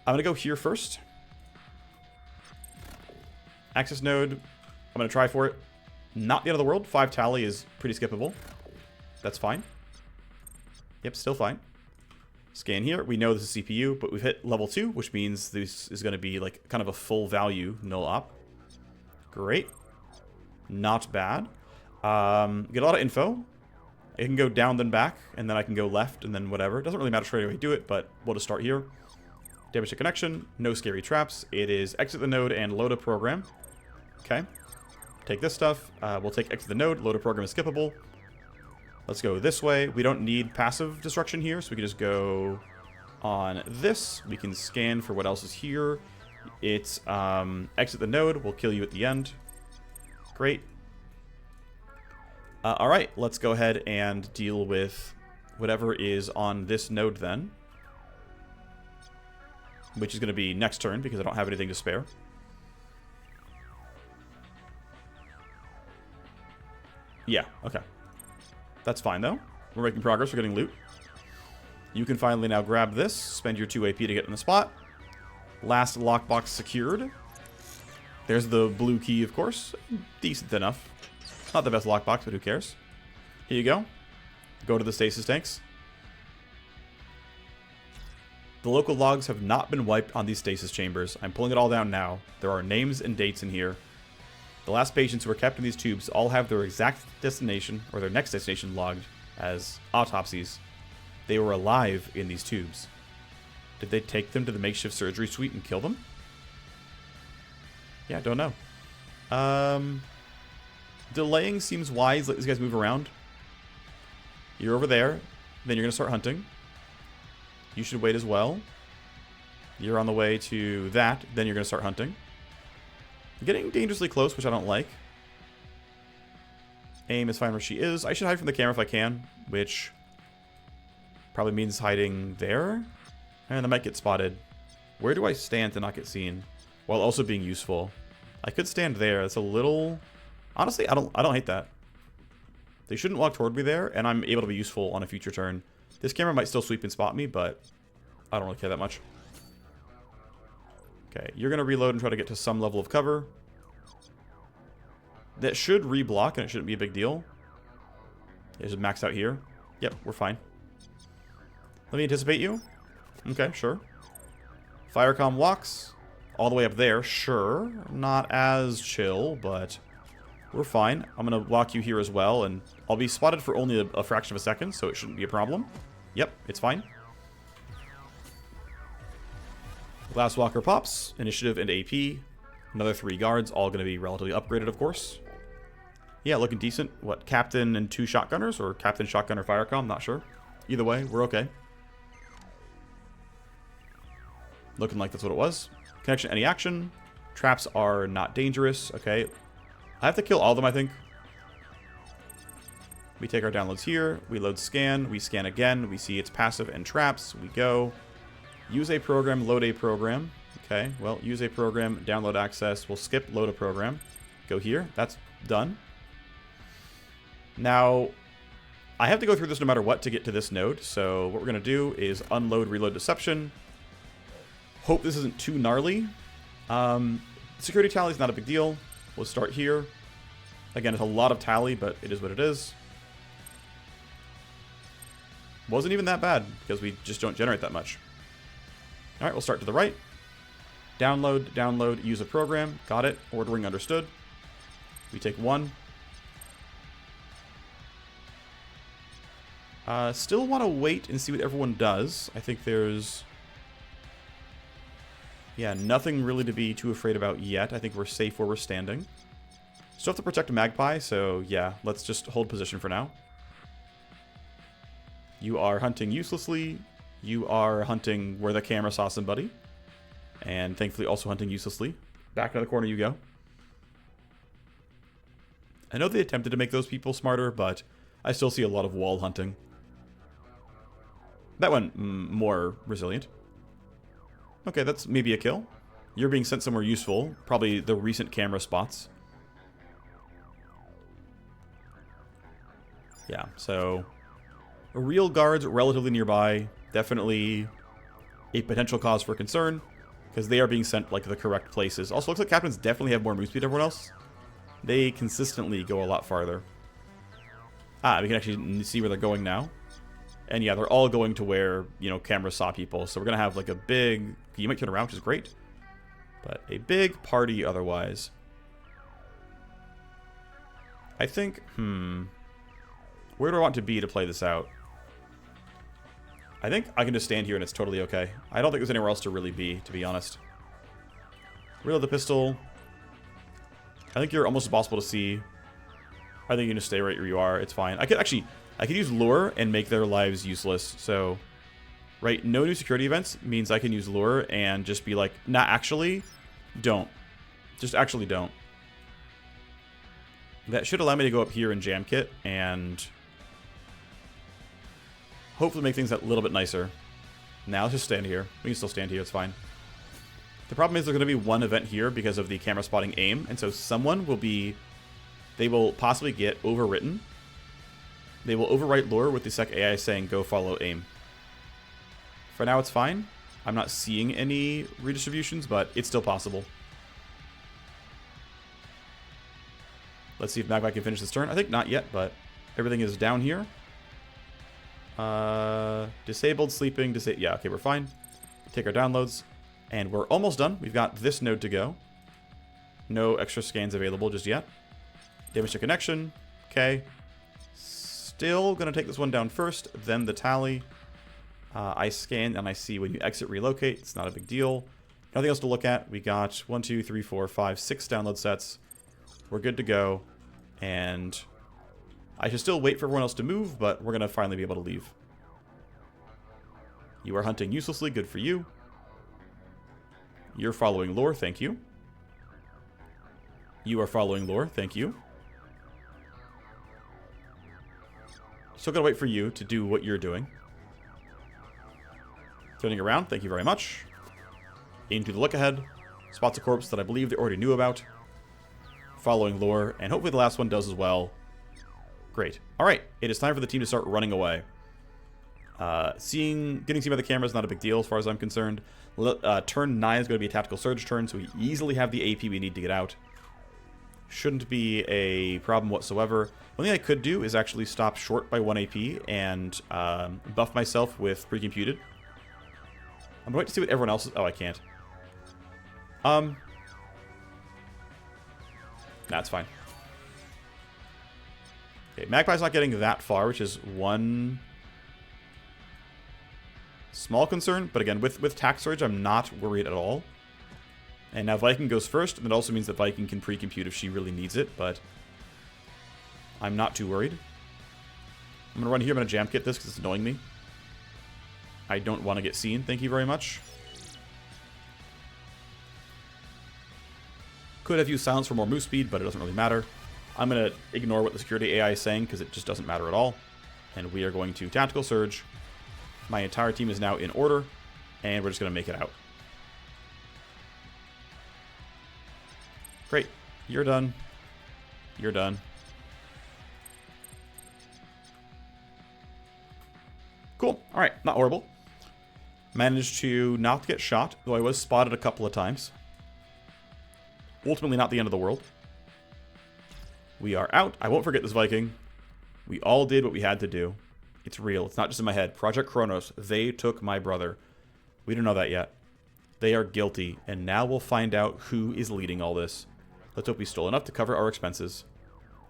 I'm going to go here first. Access node. I'm going to try for it. Not the end of the world. 5 tally is pretty skippable. That's fine. Yep, still fine. Scan here. We know this is CPU, but we've hit level 2, which means this is going to be like kind of a full value null op. Great. Not bad. Get a lot of info. I can go down then back, and then I can go left, and then whatever. It doesn't really matter straight away do it, but we'll just start here. Damage to connection. No scary traps. It is exit the node and load a program. Okay. Take this stuff. We'll take exit the node. Load a program is skippable. Let's go this way. We don't need passive destruction here, so we can just go on this. We can scan for what else is here. It's exit the node. We'll kill you at the end. Great. Alright, let's go ahead and deal with whatever is on this node then. Which is going to be next turn, because I don't have anything to spare. Yeah, okay. That's fine, though. We're making progress. We're getting loot. You can finally now grab this. Spend your 2 AP to get in the spot. Last lockbox secured. There's the blue key, of course. Decent enough. Not the best lockbox, but who cares? Here you go. Go to the stasis tanks. The local logs have not been wiped on these stasis chambers. I'm pulling it all down now. There are names and dates in here. The last patients who were kept in these tubes all have their exact destination, or their next destination, logged as autopsies. They were alive in these tubes. Did they take them to the makeshift surgery suite and kill them? Yeah, don't know. Delaying seems wise. Let these guys move around. You're over there. Then you're going to start hunting. You should wait as well. You're on the way to that. Then you're going to start hunting. Getting dangerously close, which I don't like. Aim is fine where she is. I should hide from the camera if I can, which probably means hiding there. And I might get spotted. Where do I stand to not get seen while also being useful? I could stand there. It's a little... Honestly, I don't hate that. They shouldn't walk toward me there, and I'm able to be useful on a future turn. This camera might still sweep and spot me, but I don't really care that much. Okay, you're going to reload and try to get to some level of cover. That should reblock, and it shouldn't be a big deal. It's maxed out here. Yep, we're fine. Let me anticipate you. Okay, sure. Firecom walks all the way up there. Sure. Not as chill, but we're fine. I'm going to walk you here as well, and I'll be spotted for only a fraction of a second, so it shouldn't be a problem. Yep, it's fine. Glasswalker pops, initiative and AP. Another 3 guards, all going to be relatively upgraded, of course. Yeah, looking decent. What, captain and 2 shotgunners? Or captain, shotgunner, firecom? Not sure. Either way, we're okay. Looking like that's what it was. Connection, any action. Traps are not dangerous. Okay. I have to kill all of them, I think. We take our downloads here. We load scan. We scan again. We see it's passive and traps. We go. Use a program, load a program. Okay, well, use a program, download access. We'll skip load a program. Go here. That's done. Now, I have to go through this no matter what to get to this node. So what we're going to do is unload, reload deception. Hope this isn't too gnarly. Security tally is not a big deal. We'll start here. Again, it's a lot of tally, but it is what it is. Wasn't even that bad because we just don't generate that much. All right, we'll start to the right. Download, download, use a program. Got it. Ordering understood. We take 1. Still want to wait and see what everyone does. I think there's... Yeah, nothing really to be too afraid about yet. I think we're safe where we're standing. Still have to protect a magpie, so yeah, let's just hold position for now. You are hunting uselessly. You are hunting where the camera saw somebody. And thankfully also hunting uselessly. Back to the corner you go. I know they attempted to make those people smarter, but I still see a lot of wall hunting. That one, more resilient. Okay, that's maybe a kill. You're being sent somewhere useful. Probably the recent camera spots. Yeah, so... real guards relatively nearby. Definitely a potential cause for concern. because they are being sent, like, the correct places. Also, looks like captains definitely have more move speed than everyone else. They consistently go a lot farther. Ah, we can actually see where they're going now. And yeah, they're all going to where, you know, cameras saw people. So we're going to have, like, a big... You might turn around, which is great. But a big party otherwise. I think, where do I want to be to play this out? I think I can just stand here and it's totally okay. I don't think there's anywhere else to really be, to be honest. Reload the pistol. I think you're almost impossible to see. I think you can just stay right where you are. It's fine. I could use lure and make their lives useless. So, right, no new security events means I can use lure and just be like, nah, actually, don't. Just actually don't. That should allow me to go up here and jam kit and hopefully make things a little bit nicer. Now let's just stand here. We can still stand here, it's fine. The problem is there's going to be one event here because of the camera spotting aim, and so someone will be... They will possibly get overwritten. They will overwrite lure with the sec AI saying, go follow aim. For now, it's fine. I'm not seeing any redistributions, but it's still possible. Let's see if Magpie can finish this turn. I think not yet, but everything is down here. Disabled, sleeping, yeah, okay, we're fine. Take our downloads, and we're almost done. We've got this node to go. No extra scans available just yet. Damage to connection, okay. Still gonna take this one down first, then the tally. I scan and I see when you exit relocate. It's not a big deal. Nothing else to look at. We got 1, 2, 3, 4, 5, 6 download sets. We're good to go. And I should still wait for everyone else to move, but we're going to finally be able to leave. You are hunting uselessly. Good for you. You're following lore. Thank you. You are following lore. Thank you. Still got to wait for you to do what you're doing. Turning around. Thank you very much. Into the look ahead. Spots a corpse that I believe they already knew about. Following lore, and hopefully the last one does as well. Great. Alright, it is time for the team to start running away. Getting seen by the camera is not a big deal as far as I'm concerned. Turn 9 is going to be a tactical surge turn, so we easily have the AP we need to get out. Shouldn't be a problem whatsoever. One thing I could do is actually stop short by 1 AP and buff myself with pre-computed. I'm going to see what everyone else is... Oh, I can't. That's fine. Okay, Magpie's not getting that far, which is one small concern. But again, with tack surge, I'm not worried at all. And now Viking goes first, and it also means that Viking can pre-compute if she really needs it, but I'm not too worried. I'm going to run here. I'm going to jam kit this because it's annoying me. I don't want to get seen. Thank you very much. Could have used silence for more move speed, but it doesn't really matter. I'm going to ignore what the security AI is saying because it just doesn't matter at all. And we are going to tactical surge. My entire team is now in order, and we're just going to make it out. Great. You're done. You're done. Cool. All right. Not horrible. Managed to not get shot, though I was spotted a couple of times. Ultimately not the end of the world. We are out. I won't forget this Viking. We all did what we had to do. It's real. It's not just in my head. Project Kronos. They took my brother. We don't know that yet. They are guilty, and now we'll find out who is leading all this. Let's hope we stole enough to cover our expenses.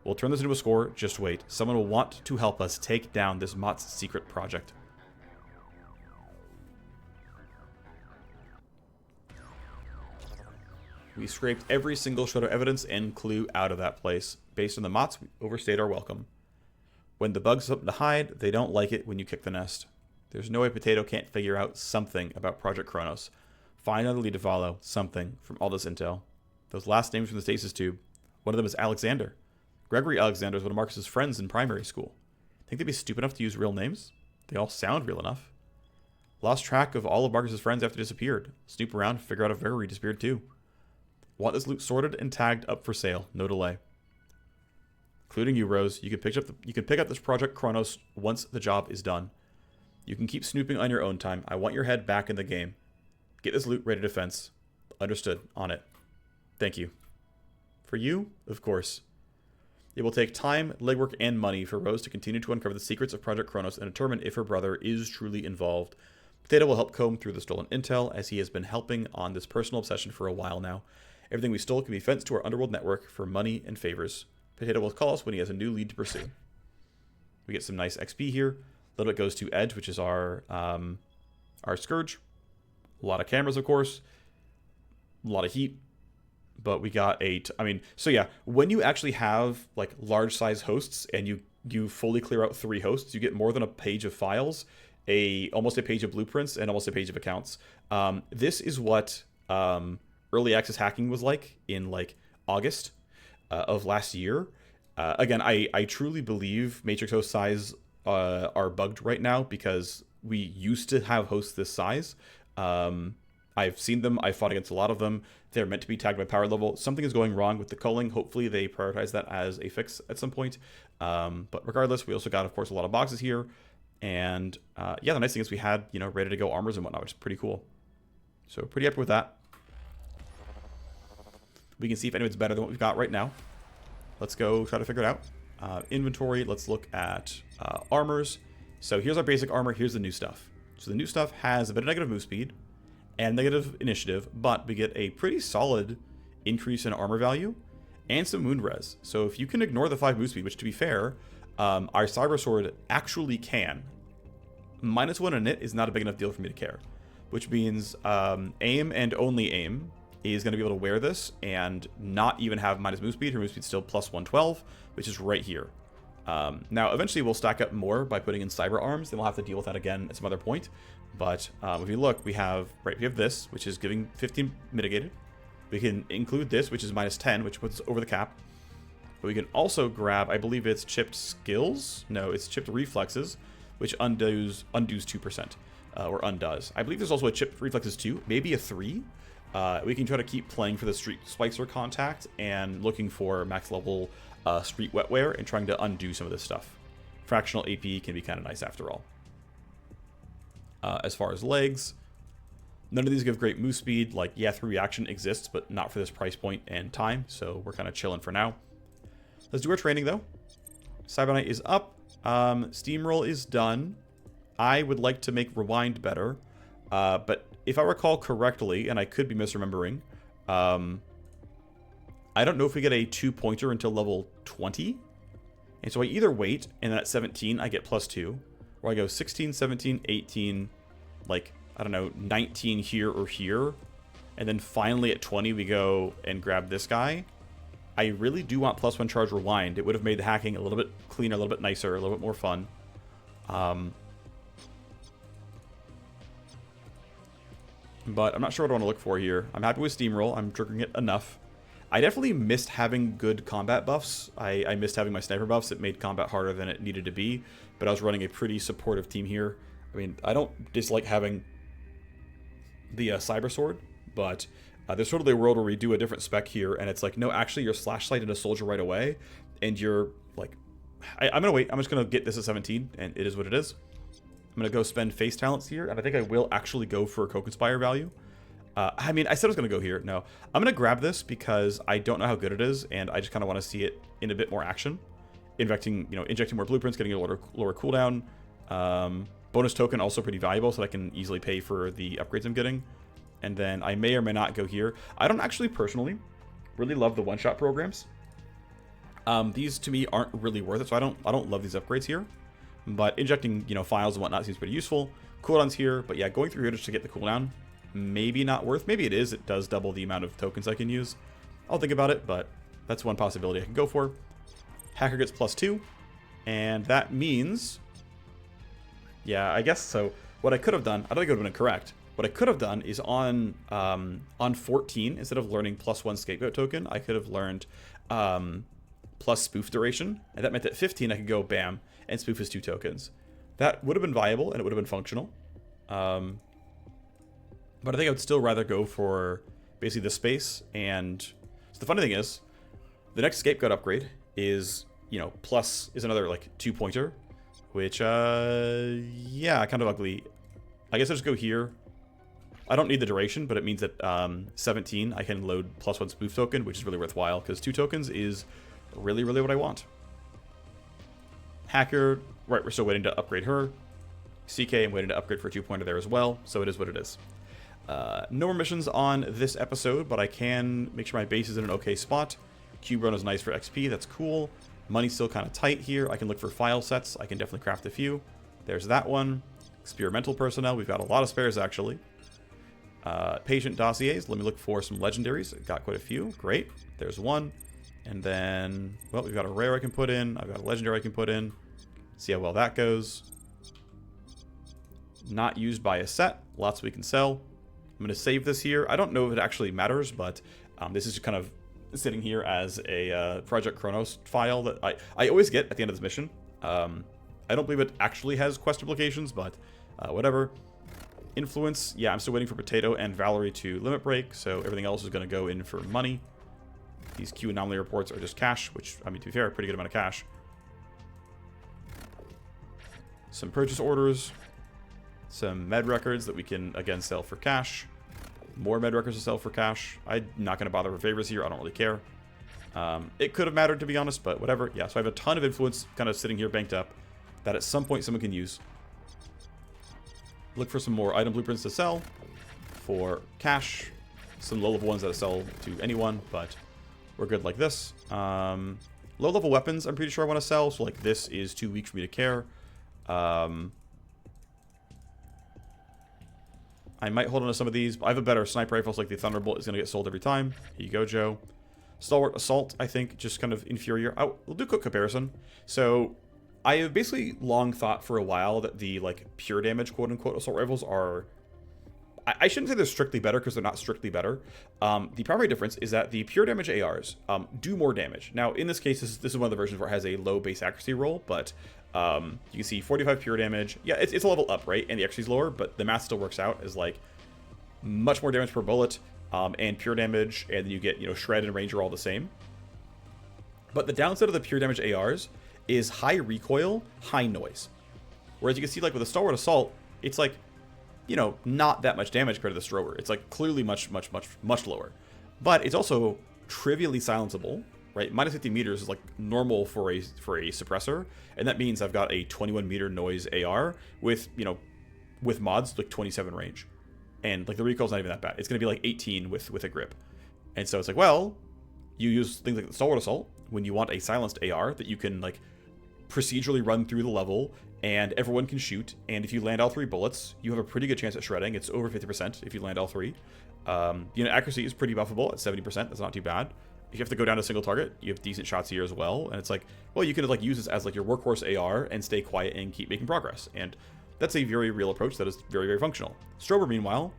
We'll turn this into a score. Just wait. Someone will want to help us take down this Mott's secret project. We scraped every single shred of evidence and clue out of that place. Based on the Motts, we overstayed our welcome. When the bugs have something to hide, they don't like it when you kick the nest. There's no way Potato can't figure out something about Project Kronos. Find another lead to follow. Something from all this intel. Those last names from the stasis tube. One of them is Alexander. Gregory Alexander is one of Marcus's friends in primary school. Think they'd be stupid enough to use real names? They all sound real enough. Lost track of all of Marcus's friends after they disappeared. Snoop around, figure out if Gregory disappeared too. Want this loot sorted and tagged up for sale. No delay. Including you, Rose. You can pick up this Project Kronos once the job is done. You can keep snooping on your own time. I want your head back in the game. Get this loot ready to defense. Understood. On it. Thank you. For you, of course. It will take time, legwork, and money for Rose to continue to uncover the secrets of Project Kronos and determine if her brother is truly involved. Potato will help comb through the stolen intel, as he has been helping on this personal obsession for a while now. Everything we stole can be fenced to our underworld network for money and favors. Potato will call us when he has a new lead to pursue. We get some nice XP here. A little bit goes to Edge, which is our Scourge. A lot of cameras, of course. A lot of heat. But we got so yeah, when you actually have like large size hosts and you fully clear out 3 hosts, you get more than a page of files, almost a page of blueprints, and almost a page of accounts. This is what early access hacking was like in like August of last year. Again, I truly believe matrix host size are bugged right now because we used to have hosts this size. I've seen them. I've fought against a lot of them. They're meant to be tagged by power level. Something is going wrong with the culling. Hopefully they prioritize that as a fix at some point. But regardless, we also got, of course, a lot of boxes here. And yeah, the nice thing is we had, ready to go armors and whatnot, which is pretty cool. So pretty happy with that. We can see if anyone's better than what we've got right now. Let's go try to figure it out. Inventory, let's look at armors. So here's our basic armor. Here's the new stuff. So the new stuff has a bit of negative move speed and negative initiative, but we get a pretty solid increase in armor value and some wound res. So if you can ignore the 5 move speed, which to be fair, our Cyber Sword actually can. -1 in it is not a big enough deal for me to care, which means aim and only aim is going to be able to wear this and not even have minus move speed. Her move speed is still +112, which is right here. Now, eventually we'll stack up more by putting in cyber arms. Then we'll have to deal with that again at some other point. But if you look, we have this, which is giving 15 mitigated. We can include this, which is -10, which puts us over the cap. But we can also grab, I believe it's chipped skills. No, it's chipped reflexes, which undoes 2%, or undoes. I believe there's also a chipped reflexes 2, maybe a 3. We can try to keep playing for the Street Splicer contact and looking for max level street wetware and trying to undo some of this stuff. Fractional AP can be kind of nice after all. As far as legs, none of these give great move speed. Like, yeah, 3 reaction exists, but not for this price point and time, so we're kind of chilling for now. Let's do our training, though. Cybernite is up. Steamroll is done. I would like to make Rewind better, but if I recall correctly, and I could be misremembering, I don't know if we get a 2-pointer until level 20. And so I either wait, and then at 17 I get +2, or I go 16, 17, 18, like, I don't know, 19 here or here, and then finally at 20 we go and grab this guy. I really do want +1 charge Rewind. It would have made the hacking a little bit cleaner, a little bit nicer, a little bit more fun. But I'm not sure what I want to look for here. I'm happy with Steamroll. I'm triggering it enough. I definitely missed having good combat buffs. I missed having my sniper buffs. It made combat harder than it needed to be. But I was running a pretty supportive team here. I mean, I don't dislike having the Cyber Sword, but there's totally a world where we do a different spec here, and it's like, no, actually, you're slash sighted a soldier right away, and you're like, I'm going to wait. I'm just going to get this at 17, and it is what it is. I'm going to go spend face talents here, and I think I will actually go for a Co-Conspire value. I mean, I said I was going to go here. No, I'm going to grab this because I don't know how good it is, and I just kind of want to see it in a bit more action. Injecting more blueprints, getting a lower cooldown. Bonus token also pretty valuable, so that I can easily pay for the upgrades I'm getting. And then I may or may not go here. I don't actually personally really love the one-shot programs. These to me aren't really worth it, so I don't love these upgrades here. But injecting, files and whatnot seems pretty useful. Cooldowns here, but yeah, going through here just to get the cooldown, maybe not worth. Maybe it is. It does double the amount of tokens I can use. I'll think about it, but that's one possibility I can go for. Hacker gets +2, and that means, yeah, I guess so. What I could have done, I don't think it would have been correct. What I could have done is on 14, instead of learning +1 scapegoat token, I could have learned plus spoof duration, and that meant that 15 I could go bam and spoof is 2 tokens. That would have been viable and it would have been functional. But I think I would still rather go for basically this space. And so the funny thing is, the next scapegoat upgrade is, plus is another like 2-pointer, which yeah, kind of ugly. I guess I'll just go here I don't need the duration, but it means that 17, I can load +1 spoof token, which is really worthwhile, because 2 tokens is really, really what I want. Hacker, right, we're still waiting to upgrade her. CK, I'm waiting to upgrade for a 2-pointer there as well, so it is what it is. No more missions on this episode, but I can make sure my base is in an okay spot. Cube run is nice for XP, that's cool. Money's still kind of tight here. I can look for file sets. I can definitely craft a few. There's that one. Experimental personnel. We've got a lot of spares, actually. Patient dossiers. Let me look for some legendaries. Got quite a few. Great. There's one. And then, well, we've got a rare I can put in. I've got a legendary I can put in. See how well that goes. Not used by a set. Lots we can sell. I'm going to save this here. I don't know if it actually matters, but this is kind of sitting here as a Project Chronos file that I always get at the end of this mission. I don't believe it actually has quest implications, but whatever. Influence, yeah, I'm still waiting for Potato and Valerie to limit break, so everything else is going to go in for money. These Q anomaly reports are just cash, which, I mean, to be fair, a pretty good amount of cash. Some purchase orders. Some med records that we can, again, sell for cash. More med records to sell for cash. I'm not going to bother with favors here. I don't really care. It could have mattered, to be honest, but whatever. Yeah, so I have a ton of influence kind of sitting here banked up that at some point someone can use. Look for some more item blueprints to sell for cash. Some low-level ones that sell to anyone, but we're good like this. Low-level weapons, I'm pretty sure I want to sell, so like this is too weak for me to care. I might hold on to some of these. I have a better sniper rifle, so like the Thunderbolt is going to get sold every time. Here you go, Joe. Stalwart Assault, I think, just kind of inferior. Oh, we'll do quick comparison. So, I have basically long thought for a while that the, like, pure damage, quote-unquote, assault rifles are... I shouldn't say they're strictly better, because they're not strictly better. The primary difference is that the pure damage ARs do more damage. Now, in this case, this is one of the versions where it has a low base accuracy roll, but you can see 45 pure damage. Yeah, it's a level up, right? And the accuracy is lower, but the math still works out as, like, much more damage per bullet, and pure damage, and then you get, you know, shred and range are all the same. But the downside of the pure damage ARs is high recoil, high noise. Whereas you can see, like, with a Stalwart Assault, it's like, you know, not that much damage compared to the Strober. It's like clearly much lower. But it's also trivially silenceable, right? Minus 50 meters is like normal for a suppressor, and that means I've got a 21 meter noise AR with, you know, with mods like 27 range, and like the recoil's not even that bad. It's going to be like 18 with a grip, and so it's like, well, you use things like the Stalwart Assault when you want a silenced AR that you can like procedurally run through the level and everyone can shoot, and if you land all 3 bullets, you have a pretty good chance at shredding. It's over 50% if you land all 3. You know, accuracy is pretty buffable at 70%. That's not too bad. If you have to go down to single target, you have decent shots here as well, and it's like, well, you can like use this as like your workhorse AR and stay quiet and keep making progress, and that's a very real approach that is very, very functional. Strober, meanwhile,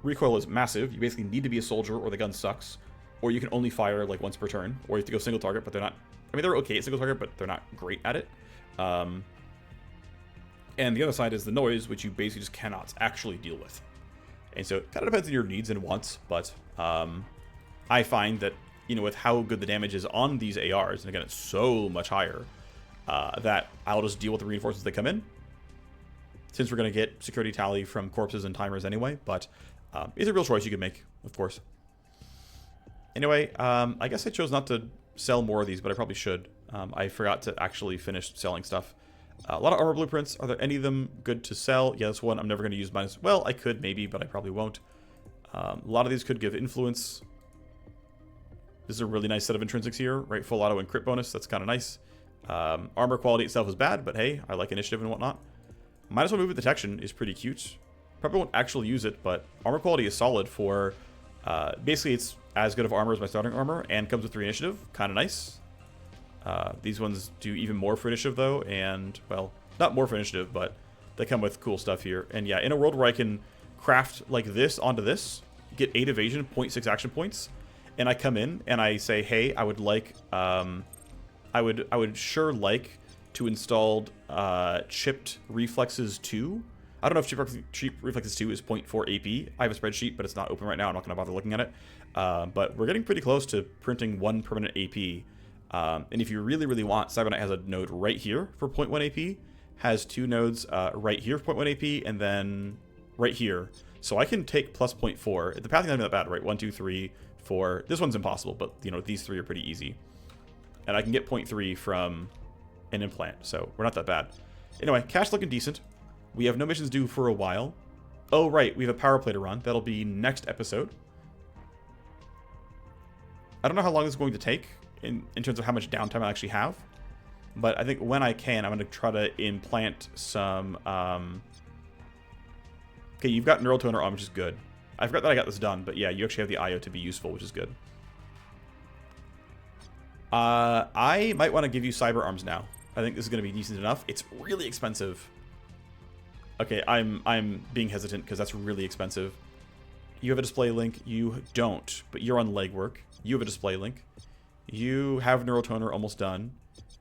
recoil is massive. You basically need to be a soldier or the gun sucks, or you can only fire like once per turn, or you have to go single target, but they're not, I mean, they're okay at single target, but they're not great at it. And the other side is the noise, which you basically just cannot actually deal with. And so it kind of depends on your needs and wants, but I find that, you know, with how good the damage is on these ARs, and again, it's so much higher, that I'll just deal with the reinforcements that come in, since we're going to get security tally from corpses and timers anyway, but it's a real choice you can make, of course. Anyway, I guess I chose not to sell more of these, but I probably should. I forgot to actually finish selling stuff. A lot of armor blueprints. Are there any of them good to sell? Yeah, this one I'm never going to use minus... Well, I could maybe, but I probably won't. A lot of these could give influence. This is a really nice set of intrinsics here, right? Full auto and crit bonus. That's kind of nice. Armor quality itself is bad, but hey, I like initiative and whatnot. Minus 1 movement detection is pretty cute. Probably won't actually use it, but armor quality is solid for... basically, it's as good of armor as my starting armor, and comes with 3 initiative. Kind of nice. These ones do even more for initiative, though, and, well, not more for initiative, but they come with cool stuff here. And yeah, in a world where I can craft like this onto this, get 8 evasion, 0.6 action points, and I come in and I say, hey, I would like, I would sure like to install chipped reflexes 2. I don't know if cheap reflexes 2 is 0.4 AP. I have a spreadsheet, but it's not open right now. I'm not going to bother looking at it. But we're getting pretty close to printing 1 permanent AP. And if you really, really want, Cyberknight has a node right here for 0.1 AP, has 2 nodes right here for 0.1 AP, and then right here. So I can take plus 0.4. The pathing's not that bad, right? 1, 2, 3, 4. This one's impossible, but, you know, these 3 are pretty easy. And I can get 0.3 from an implant, so we're not that bad. Anyway, cash looking decent. We have no missions due for a while. Oh, right, we have a power play to run. That'll be next episode. I don't know how long this is going to take in terms of how much downtime I actually have. But I think when I can, I'm going to try to implant some... Okay, you've got neural toner on, which is good. I forgot that I got this done, but yeah, you actually have the IO to be useful, which is good. I might want to give you cyber arms now. I think this is going to be decent enough. It's really expensive. Okay, I'm being hesitant because that's really expensive. You have a display link. You don't, but you're on legwork. You have a display link. You have neural toner almost done.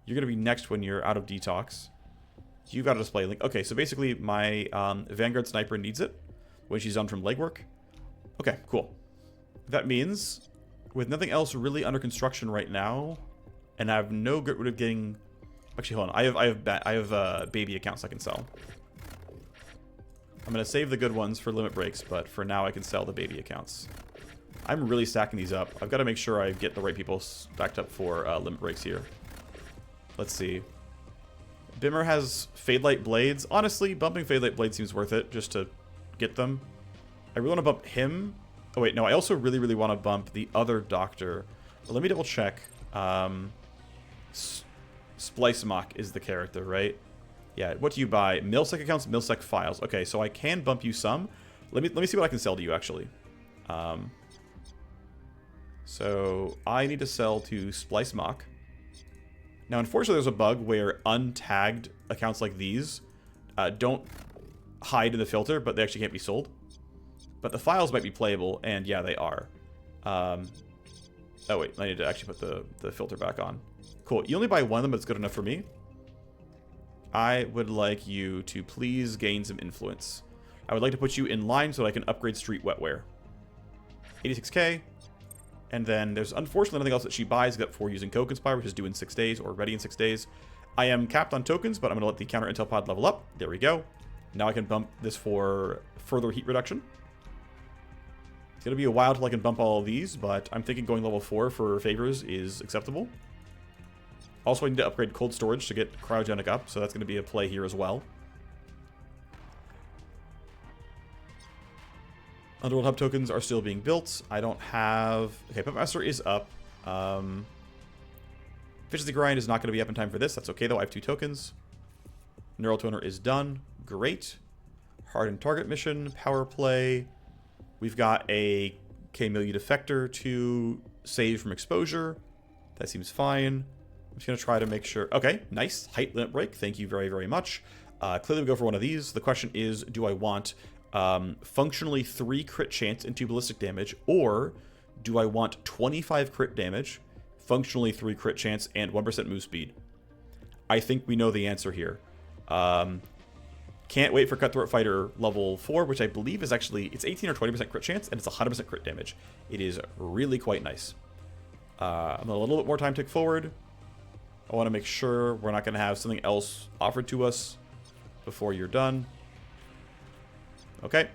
You're going to be next when you're out of detox. You got a display link. Okay, so basically my Vanguard Sniper needs it when she's done from legwork. Okay, cool. That means with nothing else really under construction right now, and I have no good rid of getting... Actually, hold on. I have baby accounts I can sell. I'm going to save the good ones for limit breaks, but for now I can sell the baby accounts. I'm really stacking these up. I've got to make sure I get the right people stacked up for limit breaks here. Let's see. Bimmer has Fade Light Blades. Honestly, bumping Fade Light Blades seems worth it just to get them. I really want to bump him. Oh, wait, no. I also really, really want to bump the other doctor. Well, let me double check. Splice Mock is the character, right? Yeah, what do you buy? Milsec accounts, Milsec files. Okay, so I can bump you some. Let me see what I can sell to you, actually. So I need to sell to Splice Mock. Now, unfortunately, there's a bug where untagged accounts like these don't hide in the filter, but they actually can't be sold. But the files might be playable, and yeah, they are. Oh, wait, I need to actually put the filter back on. Cool, you only buy one of them, but it's good enough for me. I would like you to please gain some influence. I would like to put you in line so that I can upgrade Street Wetware. 86k. And then there's unfortunately nothing else that she buys except for using Co-Conspire, which is due in 6 days or ready in 6 days. I am capped on tokens, but I'm going to let the counter intel pod level up. There we go. Now I can bump this for further heat reduction. It's going to be a while till I can bump all of these, but I'm thinking going level 4 for favors is acceptable. Also, I need to upgrade cold storage to get cryogenic up, so that's going to be a play here as well. Underworld Hub tokens are still being built. I don't have... Okay, Pump Master is up. Efficiency Grind is not going to be up in time for this. That's okay, though. I have 2 tokens. Neural Toner is done. Great. Hardened Target Mission. Power Play. We've got a K-Milieu Defector to save from exposure. That seems fine. I'm just going to try to make sure... Okay, nice. Height Limit Break. Thank you very, very much. Clearly we go for one of these. The question is, do I want... functionally 3 crit chance and 2 ballistic damage, or do I want 25 crit damage, functionally 3 crit chance, and 1% move speed? I think we know the answer here. Can't wait for Cutthroat Fighter level 4, which I believe is actually, it's 18 or 20% crit chance, and it's 100% crit damage. It is really quite nice. I'm a little bit more time tick forward. I want to make sure we're not going to have something else offered to us before you're done. Okay.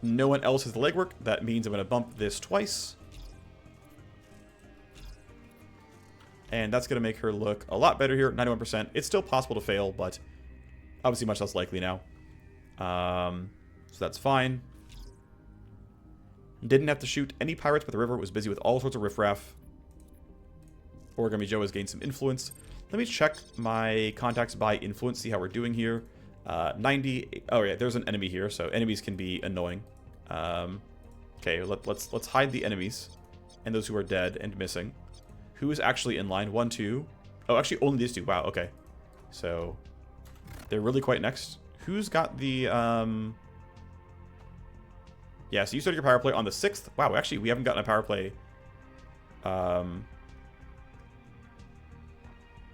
No one else has the legwork. That means I'm going to bump this twice. And that's going to make her look a lot better here. 91%. It's still possible to fail, but obviously much less likely now. So that's fine. Didn't have to shoot any pirates, but the river was busy with all sorts of riffraff. Origami Joe has gained some influence. Let me check my contacts by influence, see how we're doing here. 90. Oh yeah, there's an enemy here, so enemies can be annoying. Okay, let's hide the enemies and those who are dead and missing. Who is actually in line? 1, 2. Oh, actually only these 2. Wow. Okay, so they're really quite next. Who's got the Yeah, so you started your power play on the 6th. Wow, actually we haven't gotten a power play.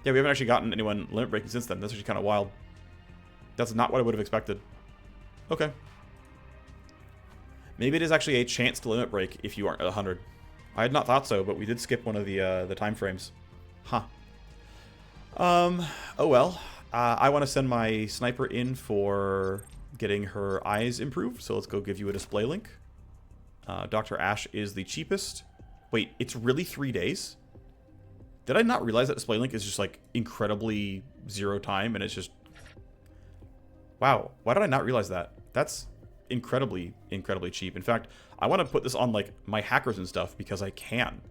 Yeah, we haven't actually gotten anyone limit breaking since then. That's actually kind of wild. That's not what I would have expected. Okay. Maybe it is actually a chance to limit break if you aren't at 100. I had not thought so, but we did skip one of the time frames. Huh. Oh well. I want to send my sniper in for getting her eyes improved. So let's go give you a display link. Dr. Ash is the cheapest. Wait, it's really 3 days? Did I not realize that display link is just like incredibly zero time and it's just... Wow, why did I not realize that? That's incredibly, incredibly cheap. In fact, I want to put this on like my hackers and stuff because I can.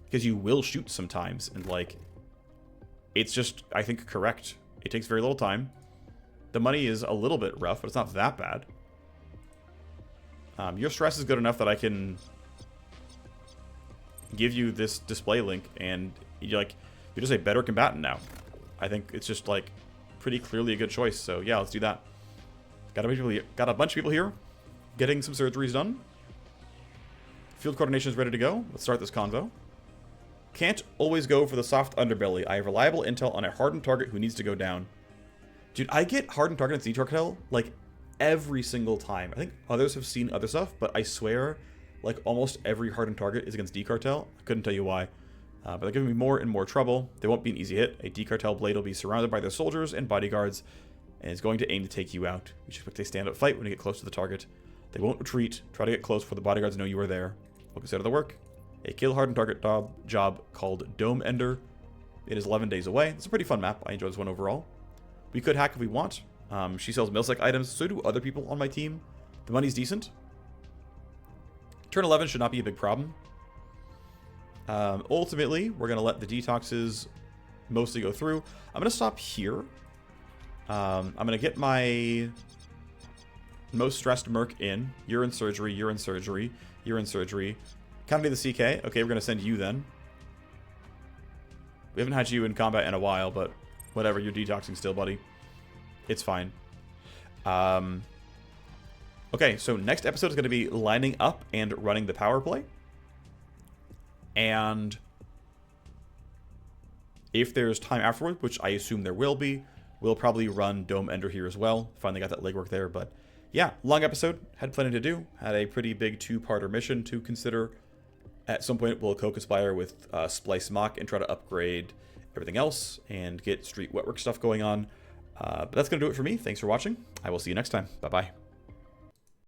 Because you will shoot sometimes and like... It's just, I think, correct. It takes very little time. The money is a little bit rough, but it's not that bad. Your stress is good enough that I can give you this display link, and you're just a better combatant now. I think it's just like pretty clearly a good choice. So yeah, let's do that. Got a bunch of people here getting some surgeries done. Field coordination is ready to go. Let's start this convo. Can't always go for the soft underbelly. I have reliable intel on a hardened target who needs to go down. Dude, I get hardened target and decartel like every single time. I think others have seen other stuff, but I swear like almost every hardened target is against decartel. I couldn't tell you why. But they're giving me more and more trouble. They won't be an easy hit. A decartel blade will be surrounded by their soldiers and bodyguards and is going to aim to take you out. You should expect a stand-up fight when you get close to the target. They won't retreat. Try to get close before the bodyguards know you are there. Focus out of the work. A kill hardened target job called Dome Ender. It is 11 days away. It's a pretty fun map. I enjoy this one overall. We could hack if we want. She sells milsec items. So do other people on my team. The money's decent. Turn 11 should not be a big problem. Ultimately, we're going to let the detoxes mostly go through. I'm going to stop here. I'm going to get my most stressed merc in. You're in surgery. You're in surgery. You're in surgery. Company the CK. Okay, we're going to send you then. We haven't had you in combat in a while, but whatever. You're detoxing still, buddy. It's fine. Okay, so next episode is going to be lining up and running the power play. And if there's time afterward, which I assume there will be, we'll probably run Dome Ender here as well. Finally got that legwork there, but yeah, long episode. Had plenty to do. Had a pretty big two-parter mission to consider. At some point, we'll co-conspire with Splice Mock and try to upgrade everything else and get street wetwork stuff going on. But that's going to do it for me. Thanks for watching. I will see you next time. Bye-bye.